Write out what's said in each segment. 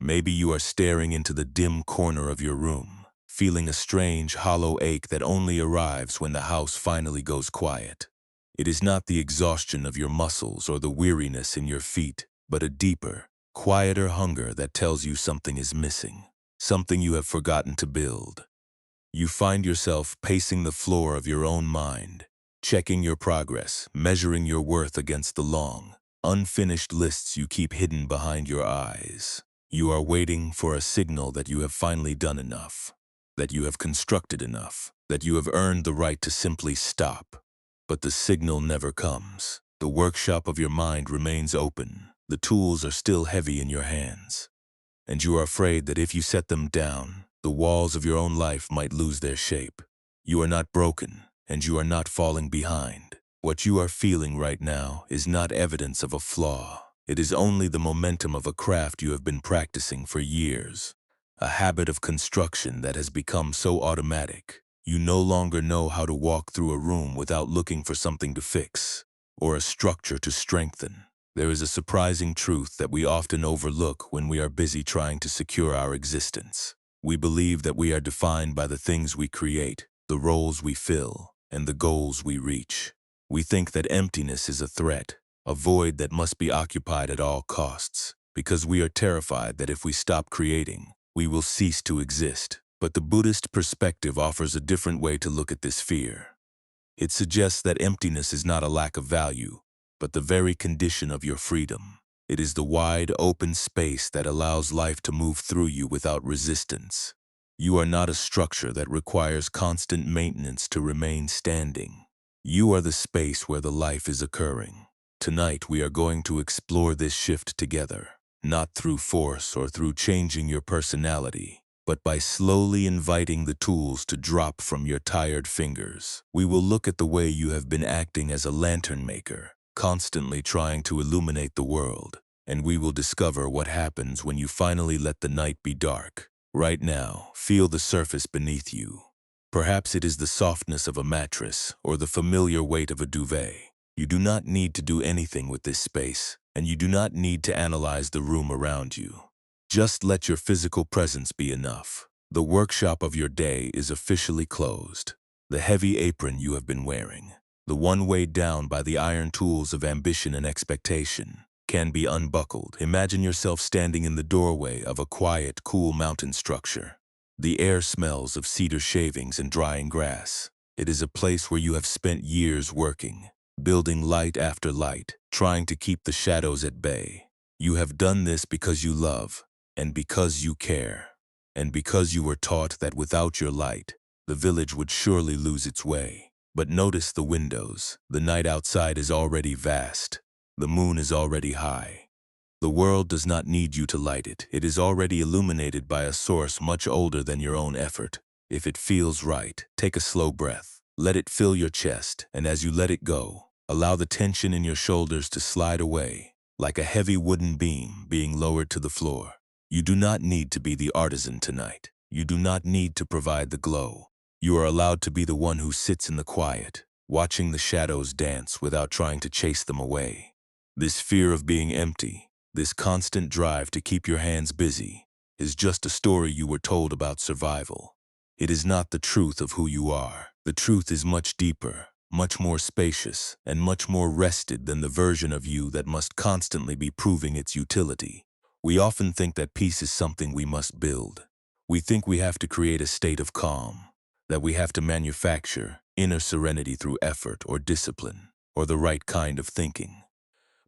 Maybe you are staring into the dim corner of your room, feeling a strange, hollow ache that only arrives when the house finally goes quiet. It is not the exhaustion of your muscles or the weariness in your feet, but a deeper, quieter hunger that tells you something is missing, something you have forgotten to build. You find yourself pacing the floor of your own mind, checking your progress, measuring your worth against the long, unfinished lists you keep hidden behind your eyes. You are waiting for a signal that you have finally done enough, that you have constructed enough, that you have earned the right to simply stop. But the signal never comes. The workshop of your mind remains open. The tools are still heavy in your hands. And you are afraid that if you set them down, the walls of your own life might lose their shape. You are not broken, and you are not falling behind. What you are feeling right now is not evidence of a flaw. It is only the momentum of a craft you have been practicing for years, a habit of construction that has become so automatic. You no longer know how to walk through a room without looking for something to fix, or a structure to strengthen. There is a surprising truth that we often overlook when we are busy trying to secure our existence. We believe that we are defined by the things we create, the roles we fill, and the goals we reach. We think that emptiness is a threat, a void that must be occupied at all costs, because we are terrified that if we stop creating, we will cease to exist. But the Buddhist perspective offers a different way to look at this fear. It suggests that emptiness is not a lack of value, but the very condition of your freedom. It is the wide, open space that allows life to move through you without resistance. You are not a structure that requires constant maintenance to remain standing. You are the space where the life is occurring. Tonight we are going to explore this shift together, not through force or through changing your personality, but by slowly inviting the tools to drop from your tired fingers. We will look at the way you have been acting as a lantern maker, constantly trying to illuminate the world, and we will discover what happens when you finally let the night be dark. Right now, feel the surface beneath you. Perhaps it is the softness of a mattress or the familiar weight of a duvet. You do not need to do anything with this space, and you do not need to analyze the room around you. Just let your physical presence be enough. The workshop of your day is officially closed. The heavy apron you have been wearing, the one weighed down by the iron tools of ambition and expectation, can be unbuckled. Imagine yourself standing in the doorway of a quiet, cool mountain structure. The air smells of cedar shavings and drying grass. It is a place where you have spent years working, building light after light, trying to keep the shadows at bay. You have done this because you love, and because you care, and because you were taught that without your light, the village would surely lose its way. But notice the windows. The night outside is already vast. The moon is already high. The world does not need you to light it. It is already illuminated by a source much older than your own effort. If it feels right, take a slow breath. Let it fill your chest, and as you let it go, allow the tension in your shoulders to slide away, like a heavy wooden beam being lowered to the floor. You do not need to be the artisan tonight. You do not need to provide the glow. You are allowed to be the one who sits in the quiet, watching the shadows dance without trying to chase them away. This fear of being empty, this constant drive to keep your hands busy, is just a story you were told about survival. It is not the truth of who you are. The truth is much deeper, much more spacious, and much more rested than the version of you that must constantly be proving its utility. We often think that peace is something we must build. We think we have to create a state of calm, that we have to manufacture inner serenity through effort or discipline, or the right kind of thinking.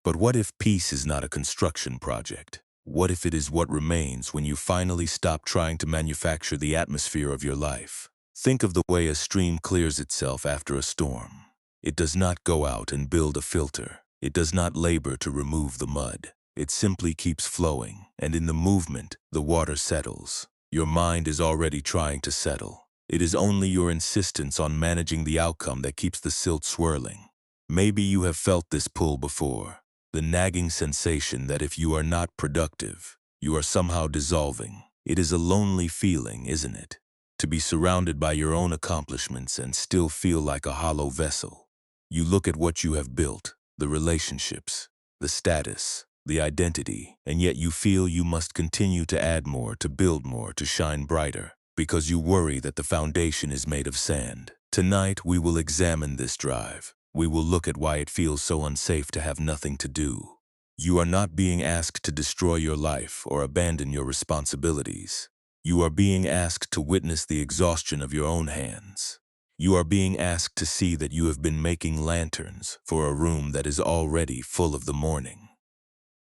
But what if peace is not a construction project? What if it is what remains when you finally stop trying to manufacture the atmosphere of your life? Think of the way a stream clears itself after a storm. It does not go out and build a filter. It does not labor to remove the mud. It simply keeps flowing, and in the movement, the water settles. Your mind is already trying to settle. It is only your insistence on managing the outcome that keeps the silt swirling. Maybe you have felt this pull before. The nagging sensation that if you are not productive, you are somehow dissolving. It is a lonely feeling, isn't it? To be surrounded by your own accomplishments and still feel like a hollow vessel. You look at what you have built, the relationships, the status, the identity, and yet you feel you must continue to add more, to build more, to shine brighter, because you worry that the foundation is made of sand. Tonight, we will examine this drive. We will look at why it feels so unsafe to have nothing to do. You are not being asked to destroy your life or abandon your responsibilities. You are being asked to witness the exhaustion of your own hands. You are being asked to see that you have been making lanterns for a room that is already full of the morning.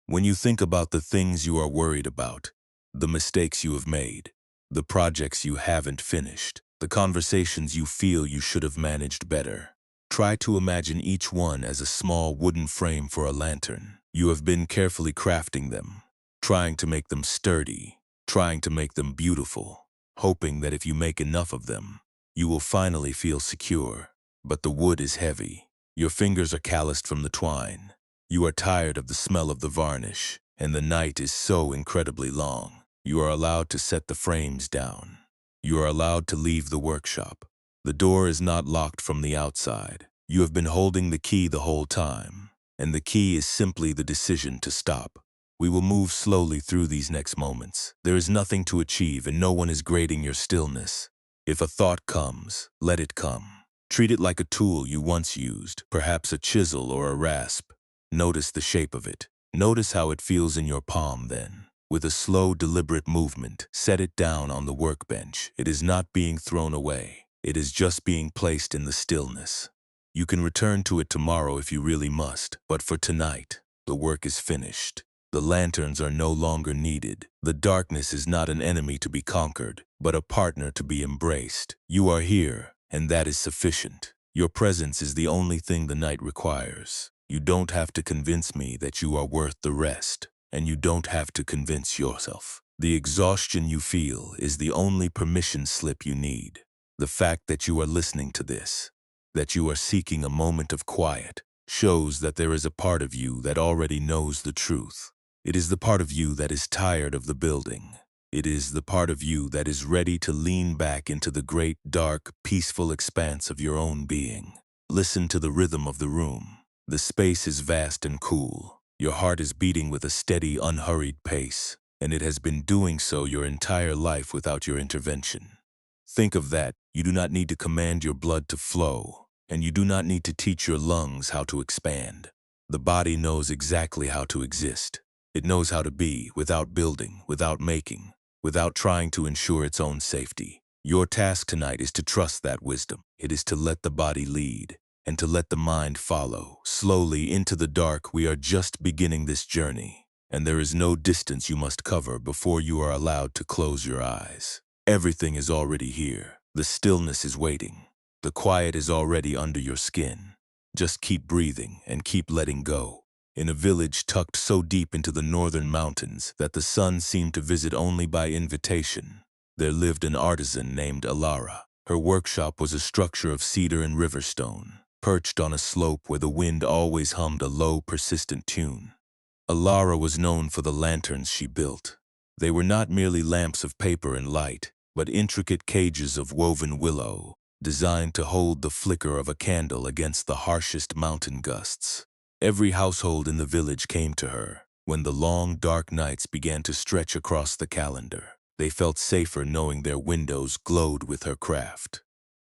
When you think about the things you are worried about, the mistakes you have made, the projects you haven't finished, the conversations you feel you should have managed better, try to imagine each one as a small wooden frame for a lantern. You have been carefully crafting them, trying to make them sturdy, trying to make them beautiful, hoping that if you make enough of them, you will finally feel secure. But the wood is heavy. Your fingers are calloused from the twine. You are tired of the smell of the varnish, and the night is so incredibly long. You are allowed to set the frames down. You are allowed to leave the workshop. The door is not locked from the outside. You have been holding the key the whole time, and the key is simply the decision to stop. We will move slowly through these next moments. There is nothing to achieve, and no one is grading your stillness. If a thought comes, let it come. Treat it like a tool you once used, perhaps a chisel or a rasp. Notice the shape of it. Notice how it feels in your palm then. With a slow, deliberate movement, set it down on the workbench. It is not being thrown away. It is just being placed in the stillness. You can return to it tomorrow if you really must, but for tonight, the work is finished. The lanterns are no longer needed. The darkness is not an enemy to be conquered, but a partner to be embraced. You are here, and that is sufficient. Your presence is the only thing the night requires. You don't have to convince me that you are worth the rest, and you don't have to convince yourself. The exhaustion you feel is the only permission slip you need. The fact that you are listening to this, that you are seeking a moment of quiet, shows that there is a part of you that already knows the truth. It is the part of you that is tired of the building. It is the part of you that is ready to lean back into the great, dark, peaceful expanse of your own being. Listen to the rhythm of the room. The space is vast and cool. Your heart is beating with a steady, unhurried pace, and it has been doing so your entire life without your intervention. Think of that. You do not need to command your blood to flow, and you do not need to teach your lungs how to expand. The body knows exactly how to exist. It knows how to be without building, without making, without trying to ensure its own safety. Your task tonight is to trust that wisdom. It is to let the body lead and to let the mind follow. Slowly into the dark, we are just beginning this journey, and there is no distance you must cover before you are allowed to close your eyes. Everything is already here. The stillness is waiting. The quiet is already under your skin. Just keep breathing and keep letting go. In a village tucked so deep into the northern mountains that the sun seemed to visit only by invitation, there lived an artisan named Alara. Her workshop was a structure of cedar and river stone, perched on a slope where the wind always hummed a low, persistent tune. Alara was known for the lanterns she built. They were not merely lamps of paper and light, but intricate cages of woven willow, designed to hold the flicker of a candle against the harshest mountain gusts. Every household in the village came to her. When the long, dark nights began to stretch across the calendar, they felt safer knowing their windows glowed with her craft.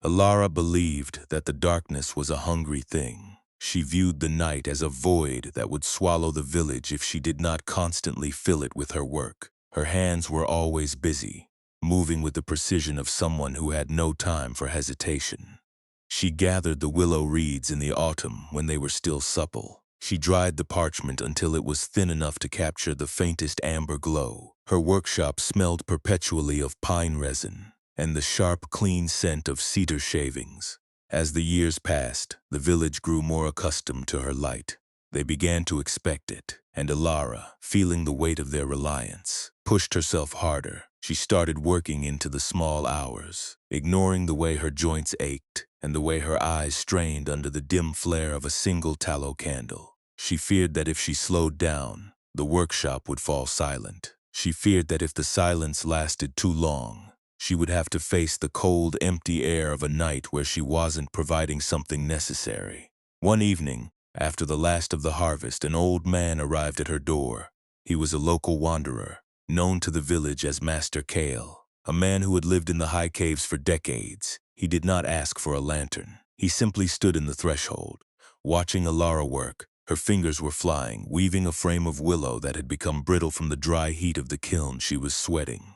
Alara believed that the darkness was a hungry thing. She viewed the night as a void that would swallow the village if she did not constantly fill it with her work. Her hands were always busy, moving with the precision of someone who had no time for hesitation. She gathered the willow reeds in the autumn when they were still supple. She dried the parchment until it was thin enough to capture the faintest amber glow. Her workshop smelled perpetually of pine resin and the sharp, clean scent of cedar shavings. As the years passed, the village grew more accustomed to her light. They began to expect it, and Alara, feeling the weight of their reliance, pushed herself harder. She started working into the small hours, ignoring the way her joints ached and the way her eyes strained under the dim flare of a single tallow candle. She feared that if she slowed down, the workshop would fall silent. She feared that if the silence lasted too long, she would have to face the cold, empty air of a night where she wasn't providing something necessary. One evening, After the last of the harvest, an old man arrived at her door. He was a local wanderer, known to the village as Master Kale, a man who had lived in the high caves for decades. He did not ask for a lantern. He simply stood in the threshold, watching Alara work. Her fingers were flying, weaving a frame of willow that had become brittle from the dry heat of the kiln. She was sweating,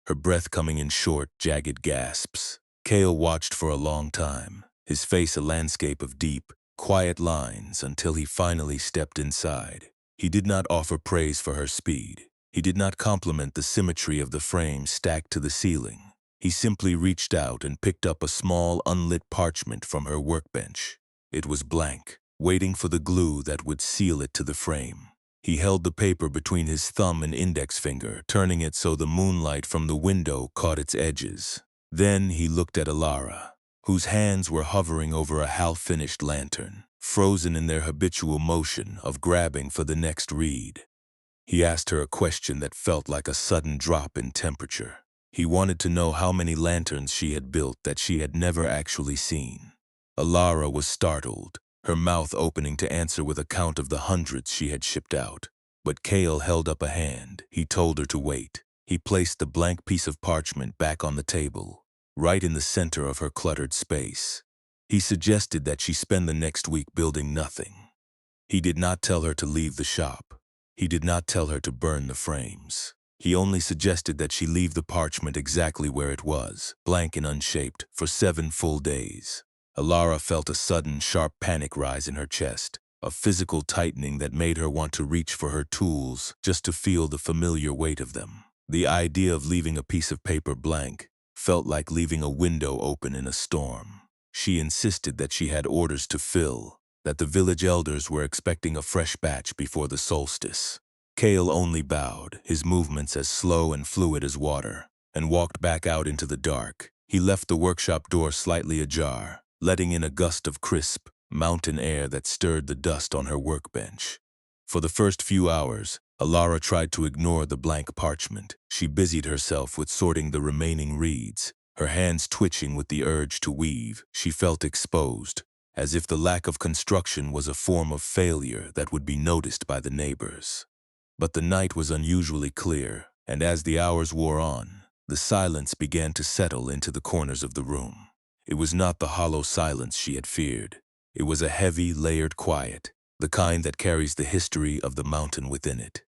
her breath coming in short, jagged gasps. Kale watched for a long time, his face a landscape of deep, quiet lines, until he finally stepped inside. He did not offer praise for her speed. He did not compliment the symmetry of the frame stacked to the ceiling. He simply reached out and picked up a small, unlit parchment from her workbench. It was blank, waiting for the glue that would seal it to the frame. He held the paper between his thumb and index finger, turning it so the moonlight from the window caught its edges. Then he looked at Alara, whose hands were hovering over a half-finished lantern, frozen in their habitual motion of grabbing for the next reed. He asked her a question that felt like a sudden drop in temperature. He wanted to know how many lanterns she had built that she had never actually seen. Alara was startled, her mouth opening to answer with a count of the hundreds she had shipped out. But Kale held up a hand. He told her to wait. He placed the blank piece of parchment back on the table, right in the center of her cluttered space. He suggested that she spend the next week building nothing. He did not tell her to leave the shop. He did not tell her to burn the frames. He only suggested that she leave the parchment exactly where it was, blank and unshaped, for 7 full days. Alara felt a sudden, sharp panic rise in her chest, a physical tightening that made her want to reach for her tools just to feel the familiar weight of them. The idea of leaving a piece of paper blank felt like leaving a window open in a storm. She insisted that she had orders to fill, that the village elders were expecting a fresh batch before the solstice. Kale only bowed, his movements as slow and fluid as water, and walked back out into the dark. He left the workshop door slightly ajar, letting in a gust of crisp, mountain air that stirred the dust on her workbench. For the first few hours, Alara tried to ignore the blank parchment. She busied herself with sorting the remaining reeds, her hands twitching with the urge to weave. She felt exposed, as if the lack of construction was a form of failure that would be noticed by the neighbors. But the night was unusually clear, and as the hours wore on, the silence began to settle into the corners of the room. It was not the hollow silence she had feared. It was a heavy, layered quiet, the kind that carries the history of the mountain within it.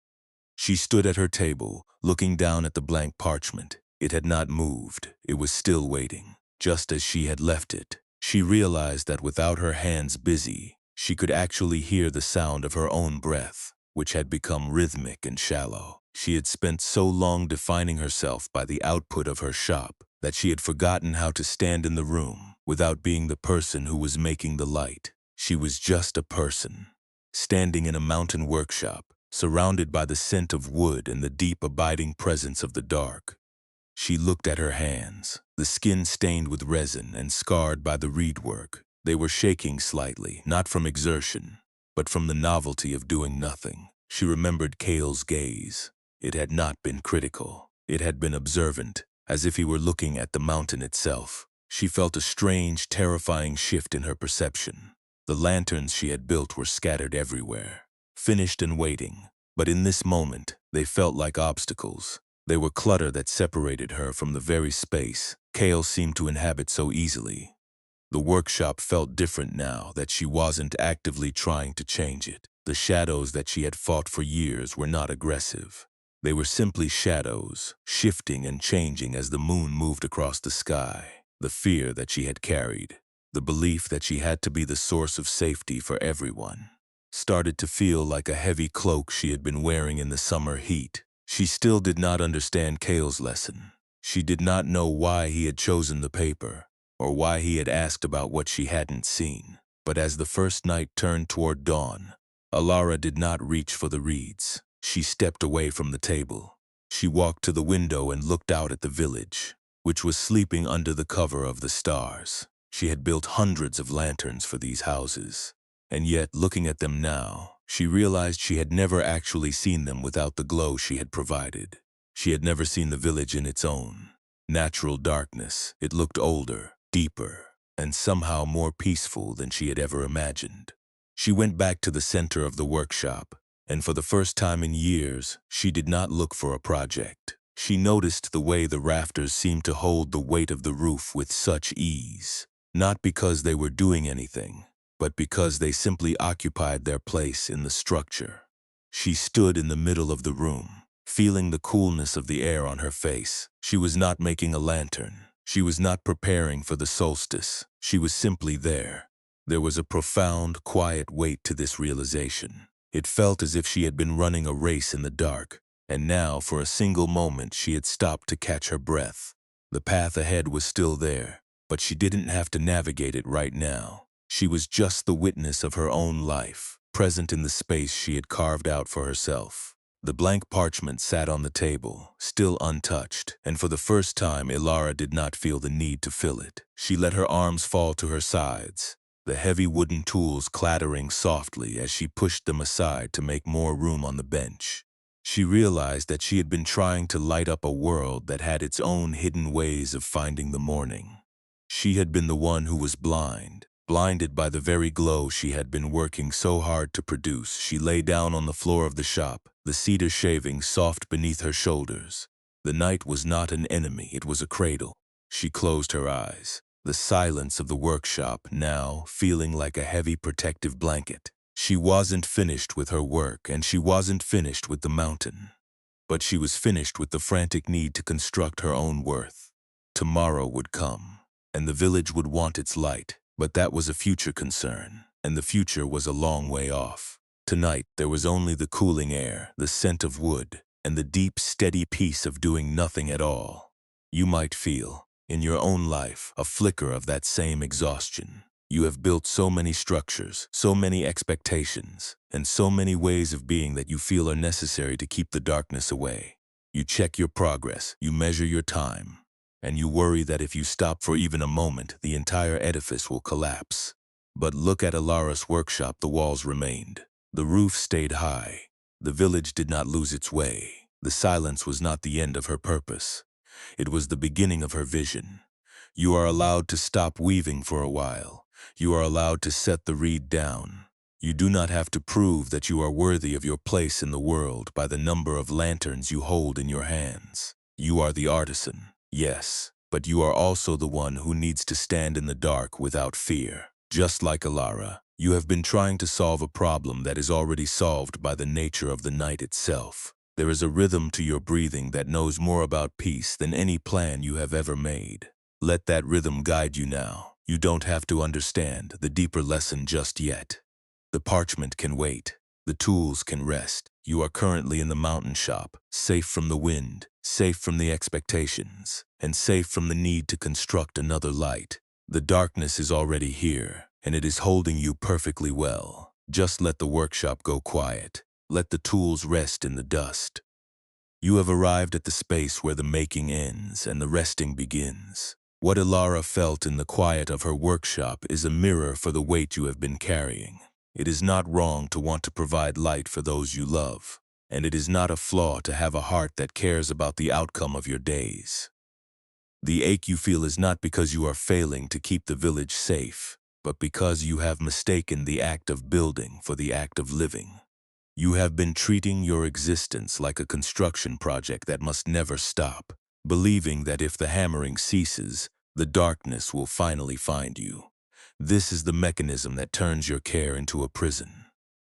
She stood at her table, looking down at the blank parchment. It had not moved. It was still waiting, just as she had left it. She realized that without her hands busy, she could actually hear the sound of her own breath, which had become rhythmic and shallow. She had spent so long defining herself by the output of her shop that she had forgotten how to stand in the room without being the person who was making the light. She was just a person, standing in a mountain workshop, surrounded by the scent of wood and the deep, abiding presence of the dark. She looked at her hands, the skin stained with resin and scarred by the reed work. They were shaking slightly, not from exertion, but from the novelty of doing nothing. She remembered Kale's gaze. It had not been critical. It had been observant, as if he were looking at the mountain itself. She felt a strange, terrifying shift in her perception. The lanterns she had built were scattered everywhere, finished and waiting, but in this moment, they felt like obstacles. They were clutter that separated her from the very space Kale seemed to inhabit so easily. The workshop felt different now that she wasn't actively trying to change it. The shadows that she had fought for years were not aggressive. They were simply shadows, shifting and changing as the moon moved across the sky. The fear that she had carried, the belief that she had to be the source of safety for everyone, started to feel like a heavy cloak she had been wearing in the summer heat. She still did not understand Kale's lesson. She did not know why he had chosen the paper, or why he had asked about what she hadn't seen. But as the first night turned toward dawn, Alara did not reach for the reeds. She stepped away from the table. She walked to the window and looked out at the village, which was sleeping under the cover of the stars. She had built hundreds of lanterns for these houses, and yet, looking at them now, she realized she had never actually seen them without the glow she had provided. She had never seen the village in its own natural darkness. It looked older, deeper, and somehow more peaceful than she had ever imagined. She went back to the center of the workshop, and for the first time in years, she did not look for a project. She noticed the way the rafters seemed to hold the weight of the roof with such ease, not because they were doing anything, but because they simply occupied their place in the structure. She stood in the middle of the room, feeling the coolness of the air on her face. She was not making a lantern. She was not preparing for the solstice. She was simply there. There was a profound, quiet weight to this realization. It felt as if she had been running a race in the dark, and now, for a single moment, she had stopped to catch her breath. The path ahead was still there, but she didn't have to navigate it right now. She was just the witness of her own life, present in the space she had carved out for herself. The blank parchment sat on the table, still untouched, and for the first time Ilara did not feel the need to fill it. She let her arms fall to her sides, the heavy wooden tools clattering softly as she pushed them aside to make more room on the bench. She realized that she had been trying to light up a world that had its own hidden ways of finding the morning. She had been the one who was blinded by the very glow she had been working so hard to produce. She lay down on the floor of the shop, the cedar shavings soft beneath her shoulders. The night was not an enemy, it was a cradle. She closed her eyes, the silence of the workshop now feeling like a heavy protective blanket. She wasn't finished with her work, and she wasn't finished with the mountain. But she was finished with the frantic need to construct her own worth. Tomorrow would come, and the village would want its light. But that was a future concern, and the future was a long way off. Tonight, there was only the cooling air, the scent of wood, and the deep, steady peace of doing nothing at all. You might feel, in your own life, a flicker of that same exhaustion. You have built so many structures, so many expectations, and so many ways of being that you feel are necessary to keep the darkness away. You check your progress, you measure your time, and you worry that if you stop for even a moment, the entire edifice will collapse. But look at Ilara's workshop. The walls remained. The roof stayed high. The village did not lose its way. The silence was not the end of her purpose. It was the beginning of her vision. You are allowed to stop weaving for a while. You are allowed to set the reed down. You do not have to prove that you are worthy of your place in the world by the number of lanterns you hold in your hands. You are the artisan, yes, but you are also the one who needs to stand in the dark without fear. Just like Ilara, you have been trying to solve a problem that is already solved by the nature of the night itself. There is a rhythm to your breathing that knows more about peace than any plan you have ever made. Let that rhythm guide you now. You don't have to understand the deeper lesson just yet. The parchment can wait. The tools can rest. You are currently in the mountain shop, safe from the wind, safe from the expectations, and safe from the need to construct another light. The darkness is already here, and it is holding you perfectly well. Just let the workshop go quiet. Let the tools rest in the dust. You have arrived at the space where the making ends and the resting begins. What Ilara felt in the quiet of her workshop is a mirror for the weight you have been carrying. It is not wrong to want to provide light for those you love, and it is not a flaw to have a heart that cares about the outcome of your days. The ache you feel is not because you are failing to keep the village safe, but because you have mistaken the act of building for the act of living. You have been treating your existence like a construction project that must never stop, believing that if the hammering ceases, the darkness will finally find you. This is the mechanism that turns your care into a prison.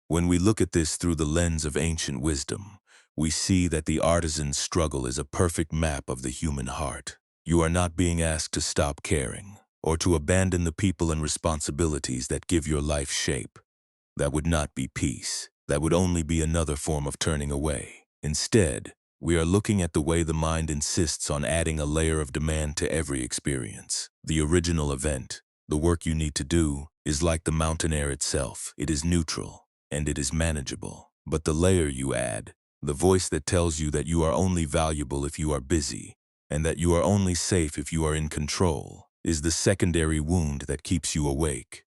When we look at this through the lens of ancient wisdom, we see that the artisan's struggle is a perfect map of the human heart. You are not being asked to stop caring, or to abandon the people and responsibilities that give your life shape. That would not be peace. That would only be another form of turning away. Instead, we are looking at the way the mind insists on adding a layer of demand to every experience. The original event, the work you need to do, is like the mountain air itself. It is neutral, and it is manageable. But the layer you add, the voice that tells you that you are only valuable if you are busy, and that you are only safe if you are in control, is the secondary wound that keeps you awake.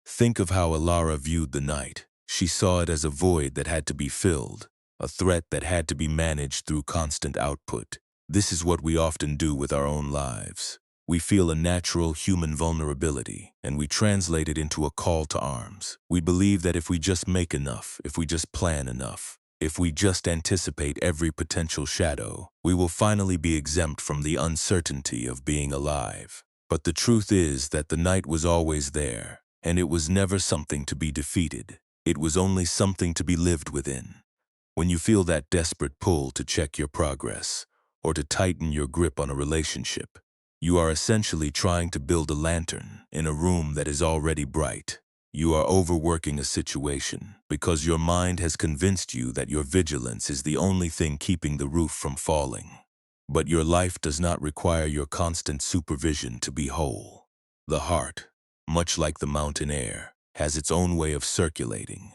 Think of how Ilara viewed the night. She saw it as a void that had to be filled, a threat that had to be managed through constant output. This is what we often do with our own lives. We feel a natural human vulnerability, and we translate it into a call to arms. We believe that if we just make enough, if we just plan enough, if we just anticipate every potential shadow, we will finally be exempt from the uncertainty of being alive. But the truth is that the night was always there, and it was never something to be defeated. It was only something to be lived within. When you feel that desperate pull to check your progress, or to tighten your grip on a relationship, you are essentially trying to build a lantern in a room that is already bright. You are overworking a situation because your mind has convinced you that your vigilance is the only thing keeping the roof from falling. But your life does not require your constant supervision to be whole. The heart, much like the mountain air, has its own way of circulating.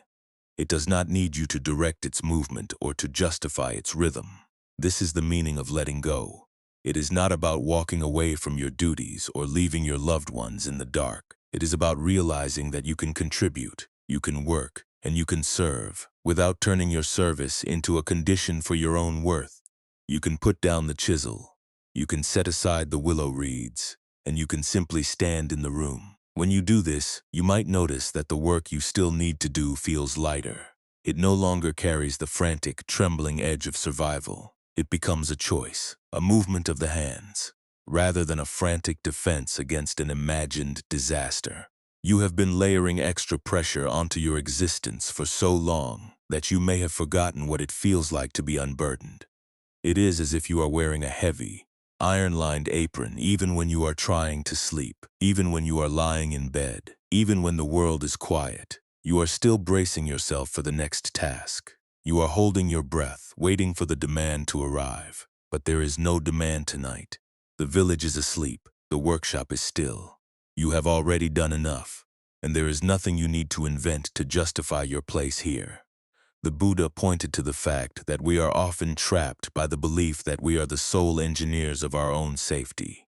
It does not need you to direct its movement or to justify its rhythm. This is the meaning of letting go. It is not about walking away from your duties or leaving your loved ones in the dark. It is about realizing that you can contribute, you can work, and you can serve without turning your service into a condition for your own worth. You can put down the chisel, you can set aside the willow reeds, and you can simply stand in the room. When you do this, you might notice that the work you still need to do feels lighter. It no longer carries the frantic, trembling edge of survival. It becomes a choice, a movement of the hands, rather than a frantic defense against an imagined disaster. You have been layering extra pressure onto your existence for so long that you may have forgotten what it feels like to be unburdened. It is as if you are wearing a heavy, iron-lined apron even when you are trying to sleep, even when you are lying in bed, even when the world is quiet. You are still bracing yourself for the next task. You are holding your breath, waiting for the demand to arrive. But there is no demand tonight. The village is asleep. The workshop is still. You have already done enough, and there is nothing you need to invent to justify your place here. The Buddha pointed to the fact that we are often trapped by the belief that we are the sole engineers of our own safety.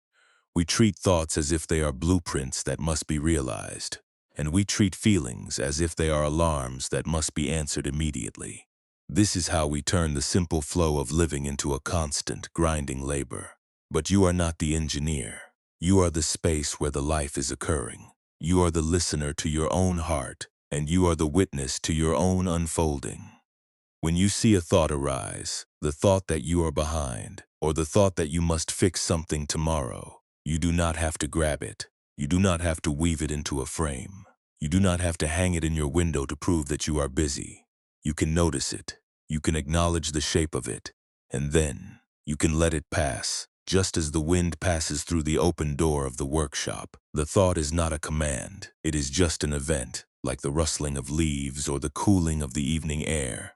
We treat thoughts as if they are blueprints that must be realized, and we treat feelings as if they are alarms that must be answered immediately. This is how we turn the simple flow of living into a constant, grinding labor. But you are not the engineer. You are the space where the life is occurring. You are the listener to your own heart, and you are the witness to your own unfolding. When you see a thought arise, the thought that you are behind, or the thought that you must fix something tomorrow, you do not have to grab it. You do not have to weave it into a frame. You do not have to hang it in your window to prove that you are busy. You can notice it. You can acknowledge the shape of it, and then you can let it pass. Just as the wind passes through the open door of the workshop, the thought is not a command. It is just an event, like the rustling of leaves or the cooling of the evening air.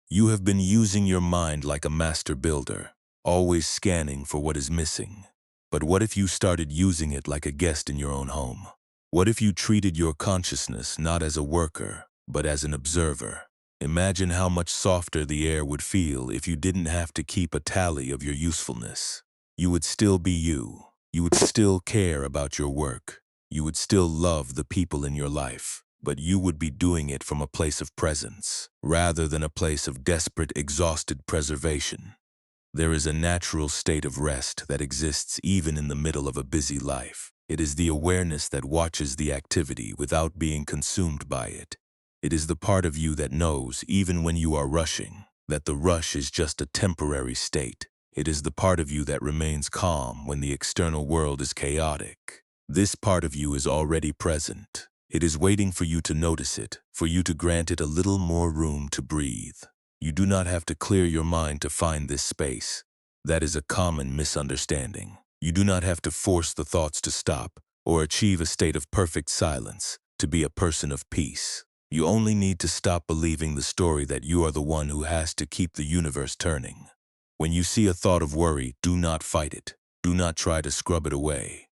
You have been using your mind like a master builder, always scanning for what is missing. But what if you started using it like a guest in your own home? What if you treated your consciousness not as a worker, but as an observer? Imagine how much softer the air would feel if you didn't have to keep a tally of your usefulness. You would still be you. You would still care about your work. You would still love the people in your life. But you would be doing it from a place of presence, rather than a place of desperate, exhausted preservation. There is a natural state of rest that exists even in the middle of a busy life. It is the awareness that watches the activity without being consumed by it. It is the part of you that knows, even when you are rushing, that the rush is just a temporary state. It is the part of you that remains calm when the external world is chaotic. This part of you is already present. It is waiting for you to notice it, for you to grant it a little more room to breathe. You do not have to clear your mind to find this space. That is a common misunderstanding. You do not have to force the thoughts to stop or achieve a state of perfect silence to be a person of peace. You only need to stop believing the story that you are the one who has to keep the universe turning. When you see a thought of worry, do not fight it. Do not try to scrub it away.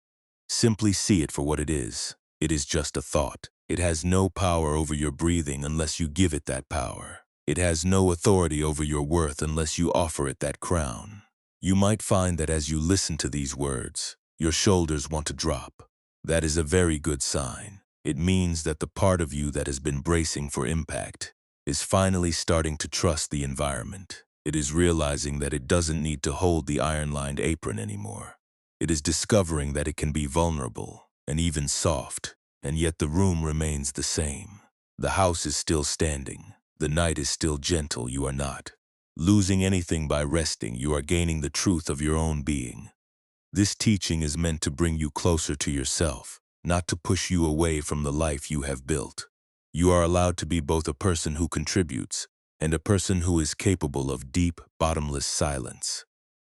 Simply see it for what it is. It is just a thought. It has no power over your breathing unless you give it that power. It has no authority over your worth unless you offer it that crown. You might find that as you listen to these words, your shoulders want to drop. That is a very good sign. It means that the part of you that has been bracing for impact is finally starting to trust the environment. It is realizing that it doesn't need to hold the iron-lined apron anymore. It is discovering that it can be vulnerable and even soft, and yet the room remains the same. The house is still standing. The night is still gentle. You are not losing anything by resting. You are gaining the truth of your own being. This teaching is meant to bring you closer to yourself, not to push you away from the life you have built. You are allowed to be both a person who contributes and a person who is capable of deep, bottomless silence.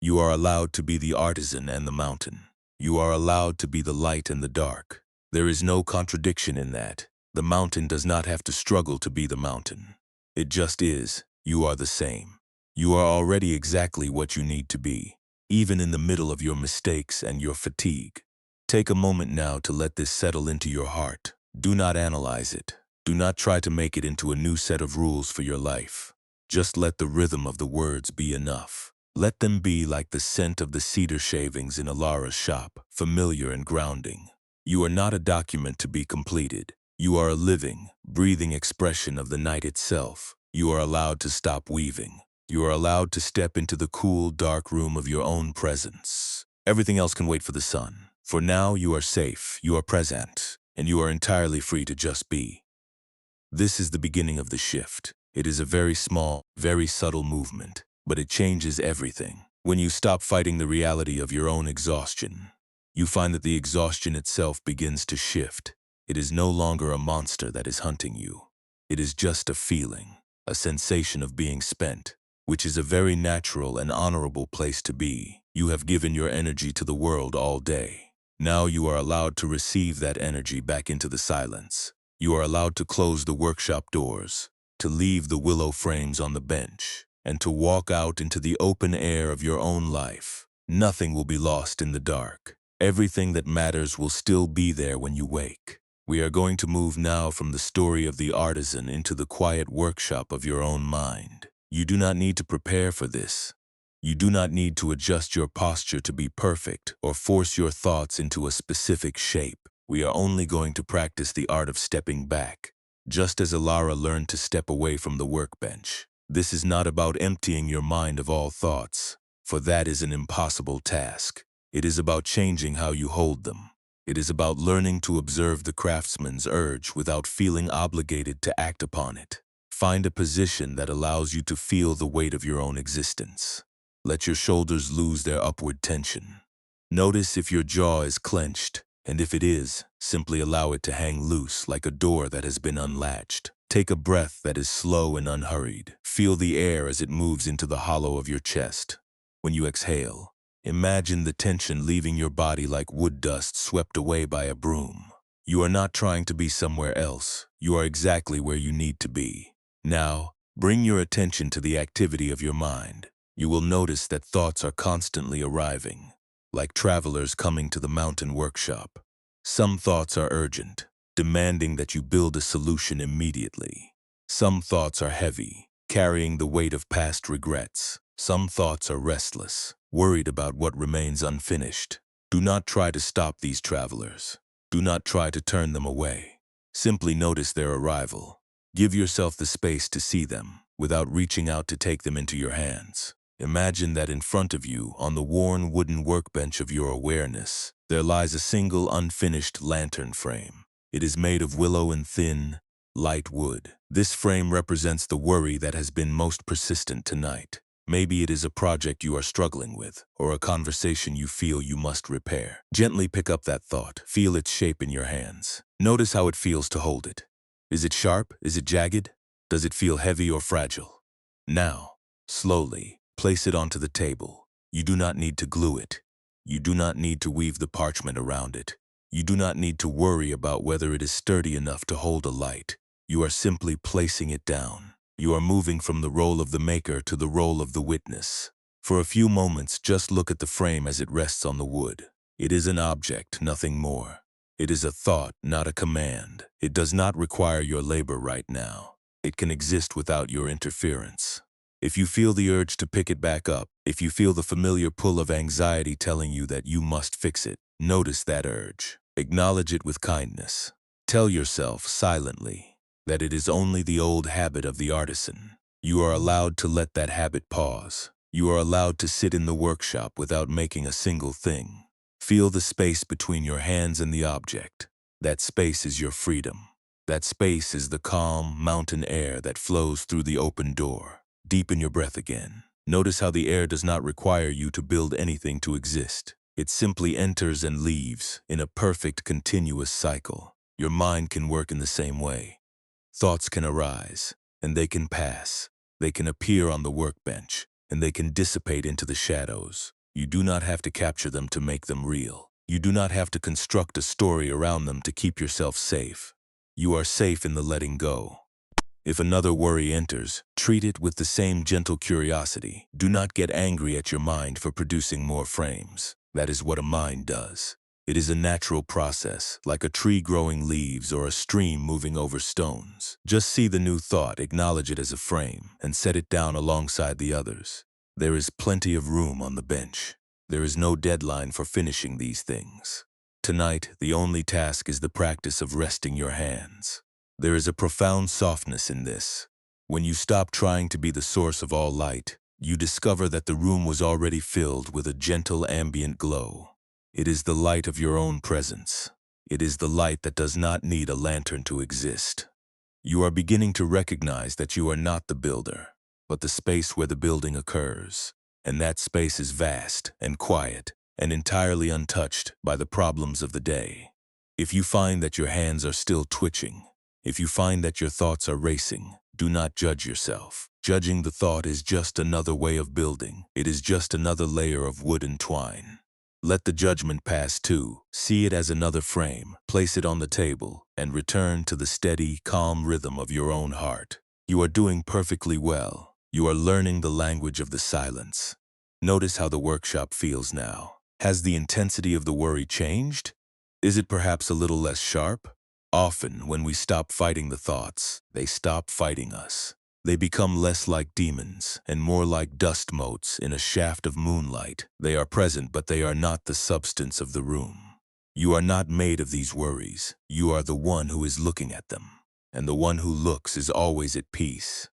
You are allowed to be the artisan and the mountain. You are allowed to be the light and the dark. There is no contradiction in that. The mountain does not have to struggle to be the mountain. It just is. You are the same. You are already exactly what you need to be, even in the middle of your mistakes and your fatigue. Take a moment now to let this settle into your heart. Do not analyze it. Do not try to make it into a new set of rules for your life. Just let the rhythm of the words be enough. Let them be like the scent of the cedar shavings in Alara's shop, familiar and grounding. You are not a document to be completed. You are a living, breathing expression of the night itself. You are allowed to stop weaving. You are allowed to step into the cool, dark room of your own presence. Everything else can wait for the sun. For now, you are safe, you are present, and you are entirely free to just be. This is the beginning of the shift. It is a very small, very subtle movement, but it changes everything. When you stop fighting the reality of your own exhaustion, you find that the exhaustion itself begins to shift. It is no longer a monster that is hunting you. It is just a feeling, a sensation of being spent, which is a very natural and honorable place to be. You have given your energy to the world all day. Now you are allowed to receive that energy back into the silence. You are allowed to close the workshop doors, to leave the willow frames on the bench, and to walk out into the open air of your own life. Nothing will be lost in the dark. Everything that matters will still be there when you wake. We are going to move now from the story of the artisan into the quiet workshop of your own mind. You do not need to prepare for this. You do not need to adjust your posture to be perfect or force your thoughts into a specific shape. We are only going to practice the art of stepping back, just as Alara learned to step away from the workbench. This is not about emptying your mind of all thoughts, for that is an impossible task. It is about changing how you hold them. It is about learning to observe the craftsman's urge without feeling obligated to act upon it. Find a position that allows you to feel the weight of your own existence. Let your shoulders lose their upward tension. Notice if your jaw is clenched, and if it is, simply allow it to hang loose like a door that has been unlatched. Take a breath that is slow and unhurried. Feel the air as it moves into the hollow of your chest. When you exhale, imagine the tension leaving your body like wood dust swept away by a broom. You are not trying to be somewhere else. You are exactly where you need to be. Now, bring your attention to the activity of your mind. You will notice that thoughts are constantly arriving, like travelers coming to the mountain workshop. Some thoughts are urgent, demanding that you build a solution immediately. Some thoughts are heavy, carrying the weight of past regrets. Some thoughts are restless, worried about what remains unfinished. Do not try to stop these travelers. Do not try to turn them away. Simply notice their arrival. Give yourself the space to see them, without reaching out to take them into your hands. Imagine that in front of you, on the worn wooden workbench of your awareness, there lies a single unfinished lantern frame. It is made of willow and thin, light wood. This frame represents the worry that has been most persistent tonight. Maybe it is a project you are struggling with, or a conversation you feel you must repair. Gently pick up that thought. Feel its shape in your hands. Notice how it feels to hold it. Is it sharp? Is it jagged? Does it feel heavy or fragile? Now, slowly, place it onto the table. You do not need to glue it. You do not need to weave the parchment around it. You do not need to worry about whether it is sturdy enough to hold a light. You are simply placing it down. You are moving from the role of the maker to the role of the witness. For a few moments, just look at the frame as it rests on the wood. It is an object, nothing more. It is a thought, not a command. It does not require your labor right now. It can exist without your interference. If you feel the urge to pick it back up, if you feel the familiar pull of anxiety telling you that you must fix it, notice that urge. Acknowledge it with kindness. Tell yourself silently that it is only the old habit of the artisan. You are allowed to let that habit pause. You are allowed to sit in the workshop without making a single thing. Feel the space between your hands and the object. That space is your freedom. That space is the calm, mountain air that flows through the open door. Deepen your breath again. Notice how the air does not require you to build anything to exist. It simply enters and leaves in a perfect, continuous cycle. Your mind can work in the same way. Thoughts can arise, and they can pass. They can appear on the workbench, and they can dissipate into the shadows. You do not have to capture them to make them real. You do not have to construct a story around them to keep yourself safe. You are safe in the letting go. If another worry enters, treat it with the same gentle curiosity. Do not get angry at your mind for producing more frames. That is what a mind does. It is a natural process, like a tree growing leaves or a stream moving over stones. Just see the new thought, acknowledge it as a frame, and set it down alongside the others. There is plenty of room on the bench. There is no deadline for finishing these things. Tonight, the only task is the practice of resting your hands. There is a profound softness in this. When you stop trying to be the source of all light, you discover that the room was already filled with a gentle ambient glow. It is the light of your own presence. It is the light that does not need a lantern to exist. You are beginning to recognize that you are not the builder, but the space where the building occurs. And that space is vast and quiet and entirely untouched by the problems of the day. If you find that your hands are still twitching, if you find that your thoughts are racing, do not judge yourself. Judging the thought is just another way of building. It is just another layer of wood and twine. Let the judgment pass too. See it as another frame, place it on the table, and return to the steady, calm rhythm of your own heart. You are doing perfectly well. You are learning the language of the silence. Notice how the workshop feels now. Has the intensity of the worry changed? Is it perhaps a little less sharp? Often, when we stop fighting the thoughts, they stop fighting us. They become less like demons and more like dust motes in a shaft of moonlight. They are present, but they are not the substance of the room. You are not made of these worries. You are the one who is looking at them. And the one who looks is always at peace.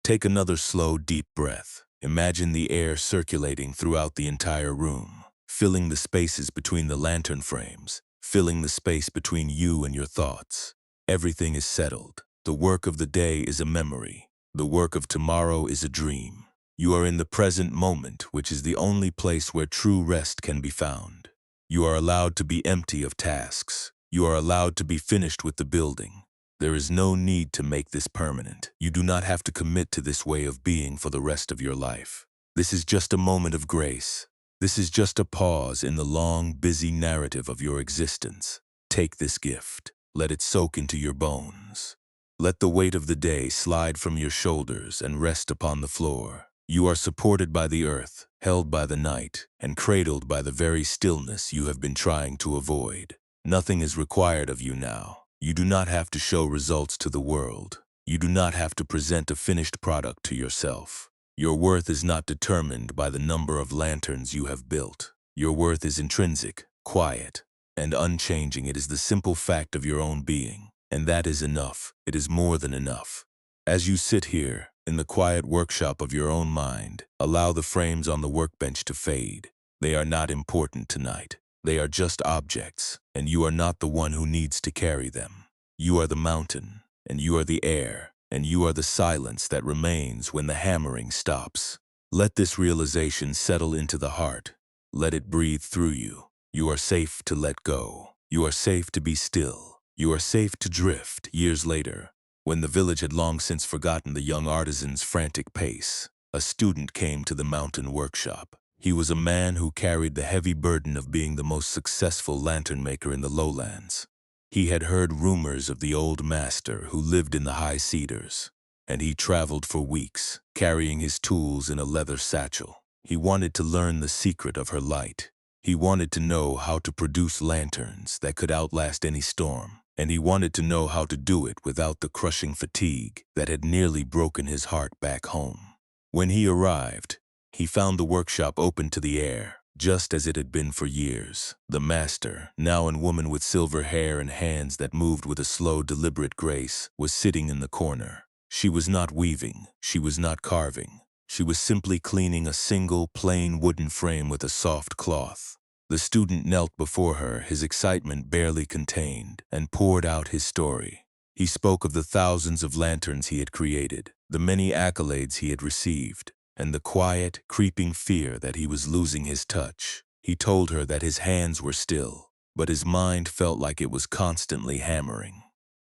Take another slow, deep breath. Imagine the air circulating throughout the entire room, filling the spaces between the lantern frames, filling the space between you and your thoughts. Everything is settled. The work of the day is a memory. The work of tomorrow is a dream. You are in the present moment, which is the only place where true rest can be found. You are allowed to be empty of tasks. You are allowed to be finished with the building. There is no need to make this permanent. You do not have to commit to this way of being for the rest of your life. This is just a moment of grace. This is just a pause in the long, busy narrative of your existence. Take this gift. Let it soak into your bones. Let the weight of the day slide from your shoulders and rest upon the floor. You are supported by the earth, held by the night, and cradled by the very stillness you have been trying to avoid. Nothing is required of you now. You do not have to show results to the world. You do not have to present a finished product to yourself. Your worth is not determined by the number of lanterns you have built. Your worth is intrinsic, quiet, and unchanging. It is the simple fact of your own being. And that is enough. It is more than enough. As you sit here, in the quiet workshop of your own mind, allow the frames on the workbench to fade. They are not important tonight. They are just objects, and you are not the one who needs to carry them. You are the mountain, and you are the air, and you are the silence that remains when the hammering stops. Let this realization settle into the heart. Let it breathe through you. You are safe to let go. You are safe to be still. You are safe to drift. Years later, when the village had long since forgotten the young artisan's frantic pace, a student came to the mountain workshop. He was a man who carried the heavy burden of being the most successful lantern maker in the lowlands. He had heard rumors of the old master who lived in the high cedars, and he traveled for weeks, carrying his tools in a leather satchel. He wanted to learn the secret of her light. He wanted to know how to produce lanterns that could outlast any storm. And he wanted to know how to do it without the crushing fatigue that had nearly broken his heart back home. When he arrived, he found the workshop open to the air, just as it had been for years. The master, now a woman with silver hair and hands that moved with a slow, deliberate grace, was sitting in the corner. She was not weaving, she was not carving. She was simply cleaning a single, plain wooden frame with a soft cloth. The student knelt before her, his excitement barely contained, and poured out his story. He spoke of the thousands of lanterns he had created, the many accolades he had received, and the quiet, creeping fear that he was losing his touch. He told her that his hands were still, but his mind felt like it was constantly hammering.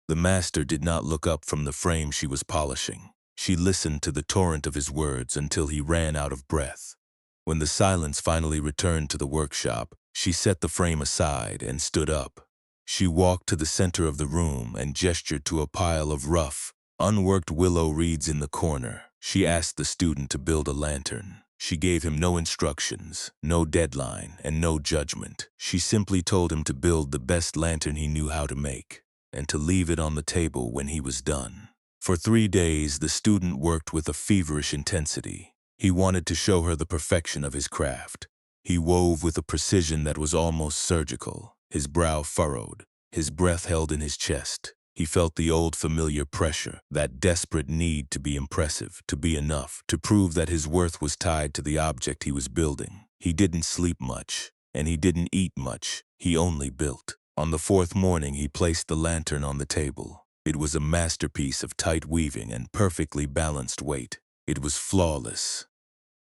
The master did not look up from the frame she was polishing. She listened to the torrent of his words until he ran out of breath. When the silence finally returned to the workshop, she set the frame aside and stood up. She walked to the center of the room and gestured to a pile of rough, unworked willow reeds in the corner. She asked the student to build a lantern. She gave him no instructions, no deadline, and no judgment. She simply told him to build the best lantern he knew how to make, and to leave it on the table when he was done. For 3 days, the student worked with a feverish intensity. He wanted to show her the perfection of his craft. He wove with a precision that was almost surgical, his brow furrowed, his breath held in his chest. He felt the old familiar pressure, that desperate need to be impressive, to be enough, to prove that his worth was tied to the object he was building. He didn't sleep much, and he didn't eat much. He only built. On the 4th morning, he placed the lantern on the table. It was a masterpiece of tight weaving and perfectly balanced weight. It was flawless.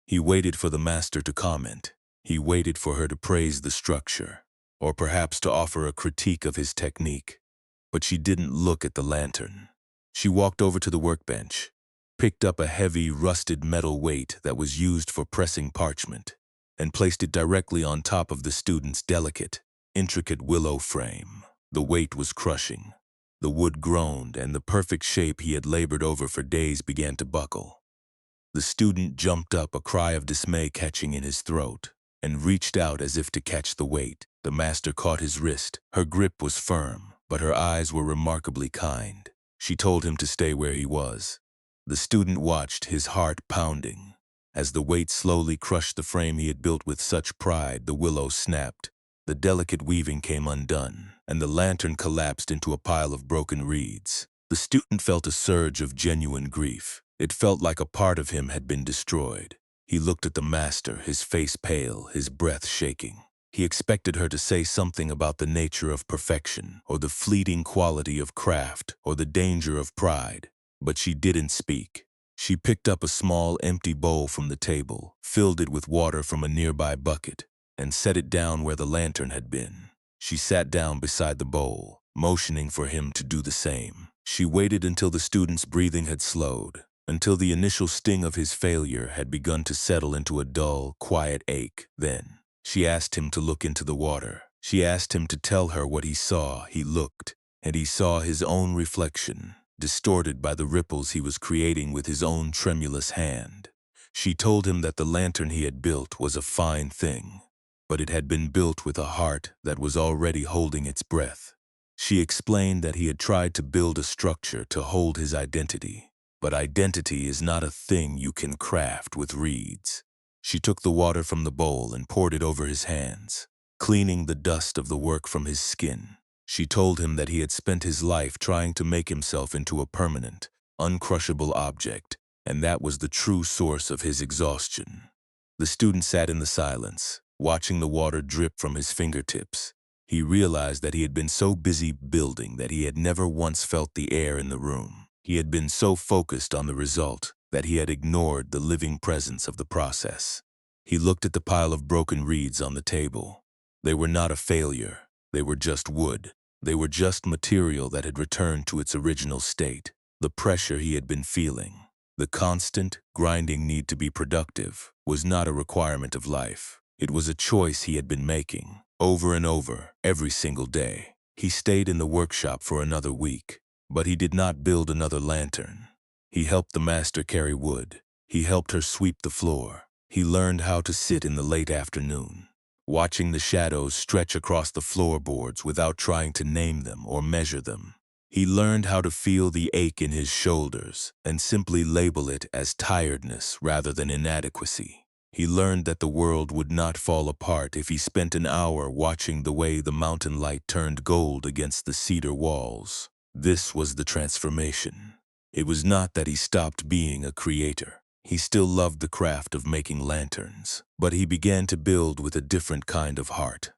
He waited for the master to comment. He waited for her to praise the structure, or perhaps to offer a critique of his technique. But she didn't look at the lantern. She walked over to the workbench, picked up a heavy, rusted metal weight that was used for pressing parchment, and placed it directly on top of the student's delicate, intricate willow frame. The weight was crushing. The wood groaned, and the perfect shape he had labored over for days began to buckle. The student jumped up, a cry of dismay catching in his throat, and reached out as if to catch the weight. The master caught his wrist. Her grip was firm, but her eyes were remarkably kind. She told him to stay where he was. The student watched, his heart pounding. As the weight slowly crushed the frame he had built with such pride, the willow snapped. The delicate weaving came undone, and the lantern collapsed into a pile of broken reeds. The student felt a surge of genuine grief. It felt like a part of him had been destroyed. He looked at the master, his face pale, his breath shaking. He expected her to say something about the nature of perfection, or the fleeting quality of craft, or the danger of pride. But she didn't speak. She picked up a small, empty bowl from the table, filled it with water from a nearby bucket, and set it down where the lantern had been. She sat down beside the bowl, motioning for him to do the same. She waited until the student's breathing had slowed, until the initial sting of his failure had begun to settle into a dull, quiet ache. Then she asked him to look into the water. She asked him to tell her what he saw. He looked, and he saw his own reflection, distorted by the ripples he was creating with his own tremulous hand. She told him that the lantern he had built was a fine thing, but it had been built with a heart that was already holding its breath. She explained that he had tried to build a structure to hold his identity, but identity is not a thing you can craft with reeds. She took the water from the bowl and poured it over his hands, cleaning the dust of the work from his skin. She told him that he had spent his life trying to make himself into a permanent, uncrushable object, and that was the true source of his exhaustion. The student sat in the silence, watching the water drip from his fingertips. He realized that he had been so busy building that he had never once felt the air in the room. He had been so focused on the result that he had ignored the living presence of the process. He looked at the pile of broken reeds on the table. They were not a failure. They were just wood. They were just material that had returned to its original state. The pressure he had been feeling, the constant, grinding need to be productive, was not a requirement of life. It was a choice he had been making, over and over, every single day. He stayed in the workshop for another week, but he did not build another lantern. He helped the master carry wood. He helped her sweep the floor. He learned how to sit in the late afternoon, watching the shadows stretch across the floorboards without trying to name them or measure them. He learned how to feel the ache in his shoulders and simply label it as tiredness rather than inadequacy. He learned that the world would not fall apart if he spent an hour watching the way the mountain light turned gold against the cedar walls. This was the transformation. It was not that he stopped being a creator. He still loved the craft of making lanterns, but he began to build with a different kind of heart.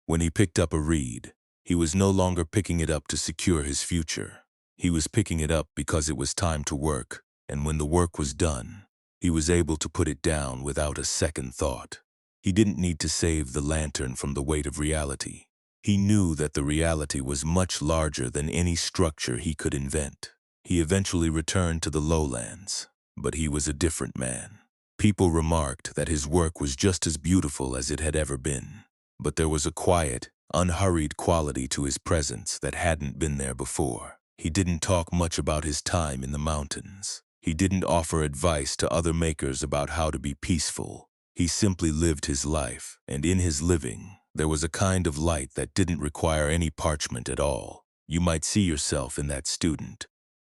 When he picked up a reed, he was no longer picking it up to secure his future. He was picking it up because it was time to work, and when the work was done, he was able to put it down without a second thought. He didn't need to save the lantern from the weight of reality. He knew that the reality was much larger than any structure he could invent. He eventually returned to the lowlands, but he was a different man. People remarked that his work was just as beautiful as it had ever been, but there was a quiet, unhurried quality to his presence that hadn't been there before. He didn't talk much about his time in the mountains. He didn't offer advice to other makers about how to be peaceful. He simply lived his life, and in his living, there was a kind of light that didn't require any parchment at all. You might see yourself in that student.